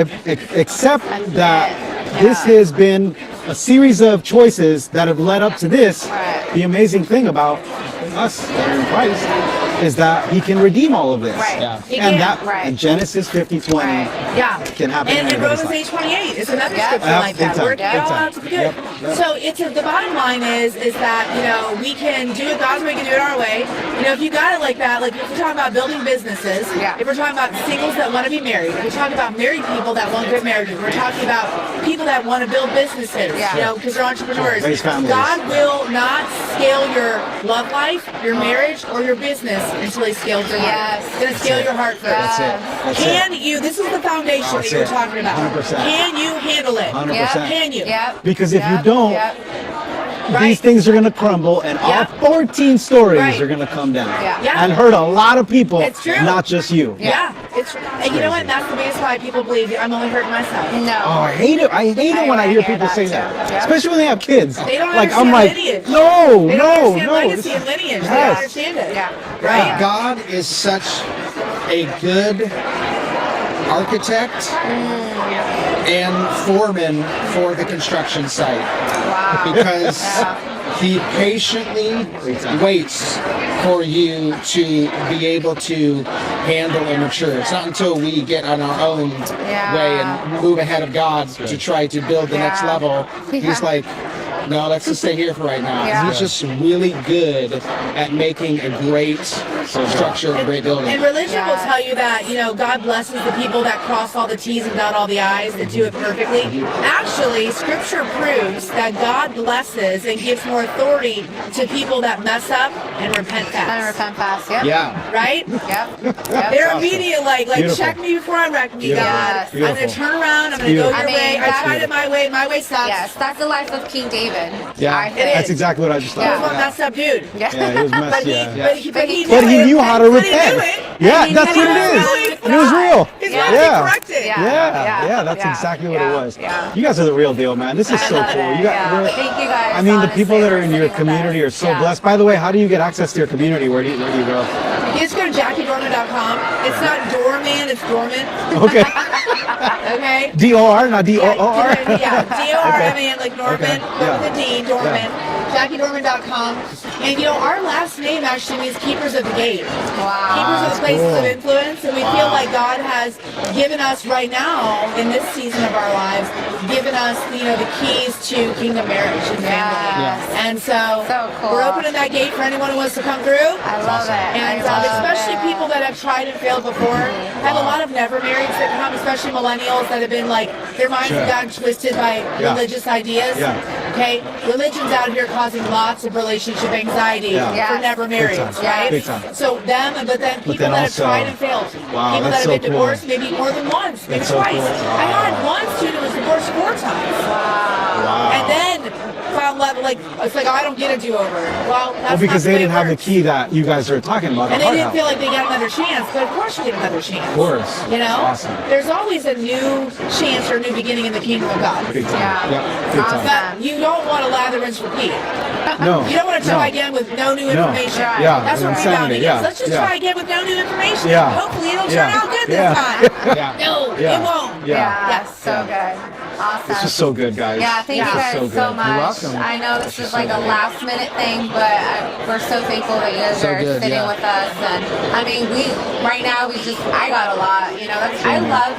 Speaker 3: accept that
Speaker 6: Yeah.
Speaker 3: this has been a series of choices that have led up to this,
Speaker 6: Right.
Speaker 3: the amazing thing about us that are in Christ is that he can redeem all of this.
Speaker 6: Right.
Speaker 2: Yeah.
Speaker 1: He
Speaker 3: And
Speaker 1: can.
Speaker 3: that
Speaker 6: Right.
Speaker 3: and Genesis 50:20
Speaker 6: Right.
Speaker 1: Yeah.
Speaker 3: can happen in
Speaker 1: And
Speaker 3: everybody's
Speaker 1: Romans
Speaker 3: life.
Speaker 1: 8:28 is another
Speaker 6: Yeah.
Speaker 1: scripture
Speaker 3: Yeah,
Speaker 1: like
Speaker 3: big
Speaker 1: that.
Speaker 3: time,
Speaker 1: Working it
Speaker 3: big
Speaker 1: all
Speaker 3: time.
Speaker 1: out to the good.
Speaker 3: Yep, yep.
Speaker 1: So the bottom line is that, we can do it God's way, we can do it our way. If you got it like that, like if we're talking about building businesses,
Speaker 6: Yeah.
Speaker 1: if we're talking about singles that want to be married, if we're talking about married people that want good marriages, we're talking about people that want to build businesses,
Speaker 6: Yeah.
Speaker 1: because they're entrepreneurs.
Speaker 3: Raise families.
Speaker 1: God will not scale your love life, your marriage, or your business until he scales your heart.
Speaker 6: Yes.
Speaker 1: He's going to scale your heart first.
Speaker 3: That's it. That's
Speaker 1: Can
Speaker 3: it.
Speaker 1: you, this is the foundation
Speaker 3: That's
Speaker 1: that you were
Speaker 3: it.
Speaker 1: talking about.
Speaker 3: 100%.
Speaker 1: Can you handle it?
Speaker 3: 100%.
Speaker 1: Can you?
Speaker 6: Yep.
Speaker 3: Because if you
Speaker 6: Yep.
Speaker 3: don't,
Speaker 6: Yep.
Speaker 3: these things are going to crumble, and all
Speaker 1: Yeah.
Speaker 3: 14 stories
Speaker 1: Right.
Speaker 3: are going to come down.
Speaker 1: Yeah.
Speaker 3: And hurt a lot of people,
Speaker 1: It's true.
Speaker 3: not just you.
Speaker 1: Yeah, it's and you know what? That's the biggest lie people believe. I'm only hurting myself.
Speaker 6: No.
Speaker 3: Oh, I hate it. I hate it when I hear people say that, especially when they have kids.
Speaker 1: They don't
Speaker 3: like
Speaker 1: understand
Speaker 3: I'm like,
Speaker 1: lineage.
Speaker 3: no,
Speaker 1: They don't
Speaker 3: no,
Speaker 1: understand
Speaker 3: no.
Speaker 1: legacy and lineage. They don't
Speaker 3: Yes.
Speaker 1: understand it.
Speaker 6: Yeah.
Speaker 1: Right?
Speaker 2: God is such a good architect and foreman for the construction site
Speaker 6: Wow.
Speaker 2: because he patiently waits for you to be able to handle and mature. It's not until we get on our own way and move ahead of God to try to build the next level. He's like, no, let's just stay here for right now.
Speaker 6: Yeah.
Speaker 2: He's just really good at making a great structure, a great building.
Speaker 1: And religion will
Speaker 6: Yeah.
Speaker 1: tell you that, you know, God blesses the people that cross all the T's and dot all the I's, that do it perfectly. Actually, Scripture proves that God blesses and gives more authority to people that mess up and repent
Speaker 6: And
Speaker 1: fast.
Speaker 6: repent fast. Yep.
Speaker 2: Yeah.
Speaker 1: Right?
Speaker 6: Yep.
Speaker 1: They're
Speaker 3: awesome.
Speaker 1: immediate, like
Speaker 3: Beautiful.
Speaker 1: check me before I wreck me,
Speaker 3: Beautiful.
Speaker 1: God.
Speaker 6: Yes.
Speaker 1: I'm going to
Speaker 3: Beautiful.
Speaker 1: turn around. I'm going to go
Speaker 3: Beautiful.
Speaker 1: your
Speaker 6: I mean,
Speaker 1: way. I
Speaker 6: that's-
Speaker 1: tried it my way. My way sucks.
Speaker 6: Yes, that's the life of King David.
Speaker 2: Yeah.
Speaker 6: I
Speaker 1: It
Speaker 6: think.
Speaker 1: is.
Speaker 3: That's exactly what I just
Speaker 1: He was
Speaker 3: thought.
Speaker 1: one messed up dude.
Speaker 6: Yeah.
Speaker 3: Yeah, he was
Speaker 1: But
Speaker 3: messy.
Speaker 1: he,
Speaker 3: Yeah.
Speaker 1: but he
Speaker 3: But he
Speaker 1: knew
Speaker 3: knew
Speaker 1: it.
Speaker 3: how to
Speaker 1: But he
Speaker 3: repent.
Speaker 1: knew it.
Speaker 3: Yeah,
Speaker 1: And he
Speaker 3: that's
Speaker 1: knew
Speaker 3: what it
Speaker 1: was
Speaker 3: is.
Speaker 1: really
Speaker 3: It was
Speaker 1: God.
Speaker 3: real.
Speaker 1: His
Speaker 6: Yeah.
Speaker 1: life
Speaker 3: Yeah.
Speaker 1: corrected.
Speaker 3: Yeah, that's exactly what it was.
Speaker 6: Yeah.
Speaker 3: You guys are the real deal, man. This is
Speaker 6: I
Speaker 3: so
Speaker 6: love
Speaker 3: cool.
Speaker 6: it,
Speaker 3: You got,
Speaker 6: yeah.
Speaker 3: we're-
Speaker 6: Thank you guys,
Speaker 3: I mean, the people
Speaker 6: honestly,
Speaker 3: that are
Speaker 6: for
Speaker 3: in your
Speaker 6: sitting with
Speaker 3: community
Speaker 6: us.
Speaker 3: are so
Speaker 6: Yeah.
Speaker 3: blessed. By the way, how do you get access to your community? Where do you go?
Speaker 1: You just go to JackieDorman.com. It's not Dorman, it's Dorman.
Speaker 3: Okay.
Speaker 1: Okay?
Speaker 3: D-O-R, not D-O-O-R.
Speaker 1: Yeah, D-O-R-M-A-N, like Norman,
Speaker 3: Okay.
Speaker 1: but with a D, Dorman. JackieDorman.com. And you know, our last name actually means keepers of the gate.
Speaker 6: Wow.
Speaker 1: Keepers of the places
Speaker 3: cool.
Speaker 1: of influence. And we feel like God has given us right now, in this season of our lives, given us, you know, the keys to kingdom marriage and family.
Speaker 6: Yes.
Speaker 1: And so,
Speaker 6: So cool.
Speaker 1: we're opening that gate for anyone who wants to come through.
Speaker 6: I love it.
Speaker 1: And
Speaker 6: I love
Speaker 1: especially
Speaker 6: it.
Speaker 1: people that have tried and failed before. I have a lot of never marrieds that come, especially millennials that have been like, their minds have gotten twisted by
Speaker 3: Yeah.
Speaker 1: religious ideas.
Speaker 3: Yeah.
Speaker 1: Okay? Religion's out here causing lots of relationship anxiety
Speaker 3: Yeah.
Speaker 6: Yes.
Speaker 1: for never marrieds,
Speaker 3: time.
Speaker 1: right?
Speaker 3: Big time.
Speaker 1: So them, but then people
Speaker 3: then
Speaker 1: that
Speaker 3: also-
Speaker 1: have tried and failed.
Speaker 3: Wow,
Speaker 1: People that
Speaker 3: that's
Speaker 1: have been
Speaker 3: so cool.
Speaker 1: divorced maybe more than once, maybe
Speaker 3: That's so
Speaker 1: twice.
Speaker 3: cool.
Speaker 1: I had one student who was divorced 4 times.
Speaker 3: Wow.
Speaker 1: And then found love, like, it's like, oh, I don't get a do-over. Well, that's
Speaker 3: Well, because
Speaker 1: not
Speaker 3: they
Speaker 1: the way
Speaker 3: didn't
Speaker 1: it
Speaker 3: have the
Speaker 1: works.
Speaker 3: key that you guys are talking about.
Speaker 1: And
Speaker 3: the
Speaker 1: they
Speaker 3: heart
Speaker 1: didn't
Speaker 3: house.
Speaker 1: feel like they got another chance, but of course you get another chance.
Speaker 3: Of course.
Speaker 1: You know?
Speaker 3: That's awesome.
Speaker 1: There's always a new chance or a new beginning in the kingdom of God.
Speaker 3: Big time.
Speaker 6: Yeah.
Speaker 3: Yeah, big time.
Speaker 1: But you don't want to lather, rinse, repeat.
Speaker 3: No.
Speaker 1: You don't want to try
Speaker 3: no.
Speaker 1: again with no new information.
Speaker 6: Right.
Speaker 3: Yeah,
Speaker 1: That's what
Speaker 3: insanity,
Speaker 1: rebounding
Speaker 3: yeah,
Speaker 1: is. Let's just
Speaker 3: yeah.
Speaker 1: try again with no new information.
Speaker 3: Yeah.
Speaker 1: Hopefully it'll
Speaker 3: Yeah.
Speaker 1: turn out good
Speaker 3: Yeah.
Speaker 1: this time.
Speaker 2: Yeah.
Speaker 1: No,
Speaker 3: Yeah.
Speaker 1: it won't.
Speaker 3: Yeah.
Speaker 6: Yes, so good. Awesome.
Speaker 3: This is so good, guys.
Speaker 6: Yeah, thank
Speaker 1: Yeah.
Speaker 6: you guys
Speaker 3: So
Speaker 6: so,
Speaker 3: good.
Speaker 6: much.
Speaker 3: You're welcome.
Speaker 6: I know this is like a last minute thing, but we're so thankful that you guys
Speaker 2: So
Speaker 6: are
Speaker 2: good,
Speaker 6: sitting
Speaker 2: yeah.
Speaker 6: with us. And I mean, right now I got a lot. You know, I love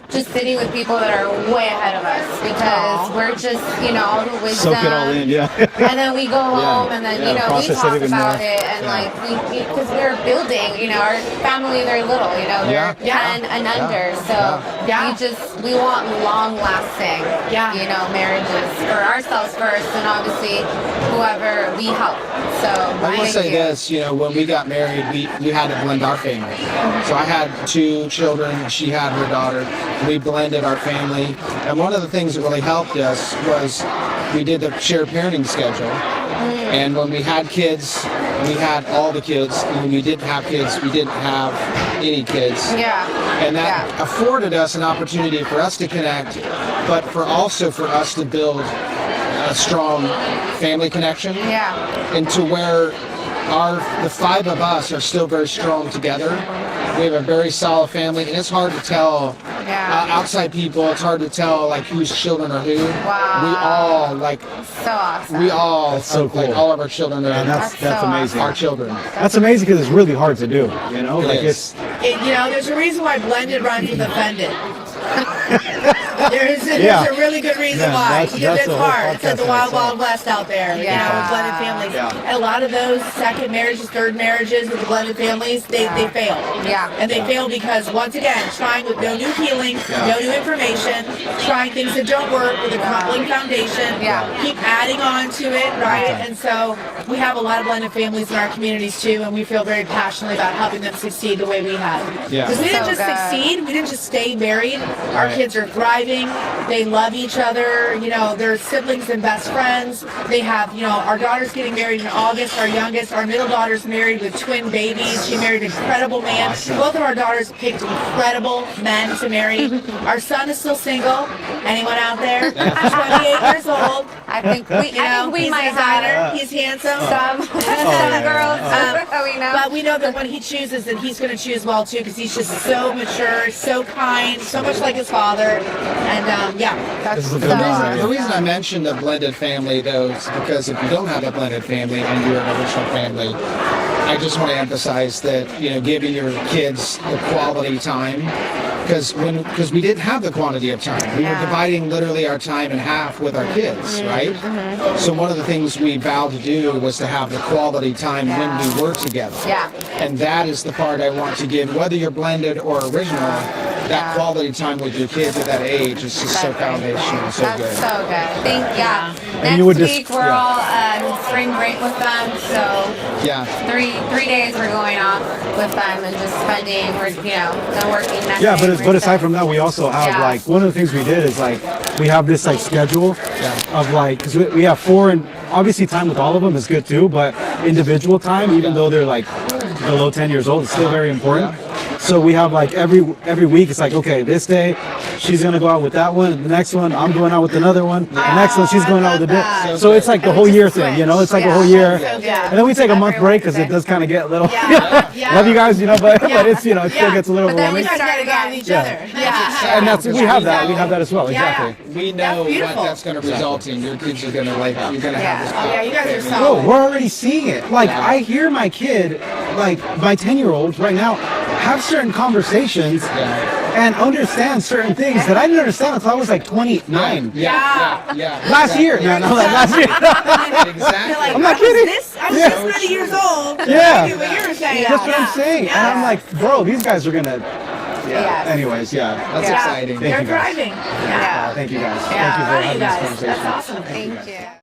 Speaker 6: just sitting with people that are way ahead of us because we're just, you know, all the wisdom.
Speaker 3: Soak it all in, yeah.
Speaker 6: And then we go home and then, you know, we
Speaker 3: process it
Speaker 6: talk
Speaker 3: even
Speaker 6: about
Speaker 3: more.
Speaker 6: it and like, because we're building, you know, our family, they're little, you know, they're
Speaker 2: Yeah.
Speaker 6: 10 and under. So
Speaker 1: Yeah.
Speaker 6: we want long lasting,
Speaker 1: Yeah.
Speaker 6: you know, marriages for ourselves first and obviously whoever we help. So
Speaker 2: I will
Speaker 6: thank
Speaker 2: say
Speaker 6: you.
Speaker 2: this, you know, when we got married, we had to blend our family. So I had 2 children, she had her daughter. We blended our family. And one of the things that really helped us was we did the shared parenting schedule. And when we had kids, we had all the kids. And when we didn't have kids, we didn't have any kids.
Speaker 6: Yeah.
Speaker 2: And that
Speaker 6: Yeah.
Speaker 2: afforded us an opportunity for us to connect, but for us to build a strong family connection.
Speaker 6: Yeah.
Speaker 2: And to where the 5 of us are still very strong together. We have a very solid family, and it's hard to tell outside people. It's hard to tell like whose children are who.
Speaker 6: Wow.
Speaker 2: We all like
Speaker 6: So awesome.
Speaker 2: That's
Speaker 3: so
Speaker 2: like
Speaker 3: cool.
Speaker 2: all of our children are
Speaker 3: And that's
Speaker 6: so
Speaker 3: amazing.
Speaker 2: our children.
Speaker 3: That's amazing because it's really hard to do. You know,
Speaker 2: It
Speaker 3: like
Speaker 2: is.
Speaker 1: You know, there's a reason why blended rhymes with offended. There's
Speaker 3: Yeah.
Speaker 1: a really good reason
Speaker 3: Yeah,
Speaker 1: why.
Speaker 3: that's-
Speaker 1: Because
Speaker 3: that's
Speaker 1: it's
Speaker 3: a whole
Speaker 1: hard. It's like the
Speaker 3: podcast
Speaker 1: wild,
Speaker 3: in itself.
Speaker 1: wild west out there. You know,
Speaker 6: Yeah.
Speaker 1: with blended families.
Speaker 3: Yeah.
Speaker 1: And a lot of those second marriages, third marriages with the blended families, they fail.
Speaker 6: Yeah.
Speaker 1: And they fail because, once again, trying with no new healing, no new information, trying things that don't work with a crumbling foundation,
Speaker 6: Yeah.
Speaker 1: keep adding on to it, right? And so we have a lot of blended families in our communities too, and we feel very passionately about helping them succeed the way we have.
Speaker 2: Yeah.
Speaker 1: Because we didn't
Speaker 6: So
Speaker 1: just
Speaker 6: good.
Speaker 1: succeed, we didn't just stay married. Our kids are thriving. thriving. They love each other. You know, they're siblings and best friends. They have, you know, our daughter's getting married in August. Our youngest, our middle daughter's married with twin babies. She married an incredible man. Both of our daughters picked incredible men to marry. Our son is still single. Anyone out there? 28 years old.
Speaker 6: I think we
Speaker 1: He's
Speaker 6: might
Speaker 1: a
Speaker 6: have
Speaker 1: designer. He's handsome.
Speaker 6: some girls we know.
Speaker 1: But we know that when he chooses, that he's going to choose well too, because he's just so mature, so kind, so much like his father, and yeah.
Speaker 6: That's
Speaker 3: is a good
Speaker 6: so
Speaker 3: reason.
Speaker 2: The reason I mentioned the blended family, though, is because if you don't have a blended family and you're an original family, I just want to emphasize that, you know, giving your kids the quality time, because we didn't have the quantity of time. We were dividing literally our time in half with our kids, right? So one of the things we vowed to do was to have the quality time when we were together.
Speaker 6: Yeah.
Speaker 2: And that is the part I want to give, whether you're blended or original. That quality time with your kids at that age is just so foundational, so
Speaker 6: That's
Speaker 2: good.
Speaker 6: so good.
Speaker 3: And
Speaker 6: Next
Speaker 3: you would
Speaker 6: week
Speaker 3: just-
Speaker 6: we're all spring break with them, so
Speaker 2: Yeah.
Speaker 6: three days we're going off with them and just spending. We're no working. Nothing.
Speaker 3: Yeah, but
Speaker 6: We're
Speaker 3: aside
Speaker 6: just-
Speaker 3: from that, we also have
Speaker 6: Yeah.
Speaker 3: like one of the things we did is like we have this like schedule
Speaker 2: Yeah.
Speaker 3: of like, because we have 4, and obviously time with all of them is good too, but individual time, even though they're like below 10 years old, it's still very important. So we have like every week it's like, okay, this day she's gonna go out with that one, the next one I'm going out with another one, the next one she's going out with a
Speaker 1: that.
Speaker 3: So it's like the whole year thing, you know, it's like a whole year. And then we take a month break because it does kind of get a little, love you guys, you know, but it's, you know, it still gets a little
Speaker 6: But then we
Speaker 3: overwhelming.
Speaker 6: start
Speaker 1: Gotta go with each other. Yeah.
Speaker 3: And that's, we have that as well, exactly.
Speaker 2: We know what
Speaker 1: beautiful.
Speaker 2: that's going to result in. Your kids are going to like. You're going to have this.
Speaker 1: Oh, yeah, you guys are
Speaker 2: family.
Speaker 1: solid.
Speaker 3: Bro, we're already seeing it. Like, I hear my kid, like, my 10-year-old right now, have certain conversations and understand certain things that I didn't understand until I was like 29.
Speaker 2: Yeah.
Speaker 3: Last year. No, last year.
Speaker 2: Exactly.
Speaker 3: I'm not kidding.
Speaker 1: I'm just 30 years old.
Speaker 3: Yeah.
Speaker 1: I knew what you were saying.
Speaker 3: That's what I'm saying. And I'm like, bro, these guys are gonna.
Speaker 6: Yeah.
Speaker 3: Anyways,
Speaker 2: That's exciting.
Speaker 3: Thank
Speaker 1: They're
Speaker 3: you guys.
Speaker 1: thank you guys.
Speaker 6: Yeah.
Speaker 3: Thank you guys.
Speaker 1: Yeah.
Speaker 3: Thank you for
Speaker 1: Love you
Speaker 3: having this
Speaker 1: guys.
Speaker 3: conversation.
Speaker 1: That's awesome.
Speaker 6: Thank you.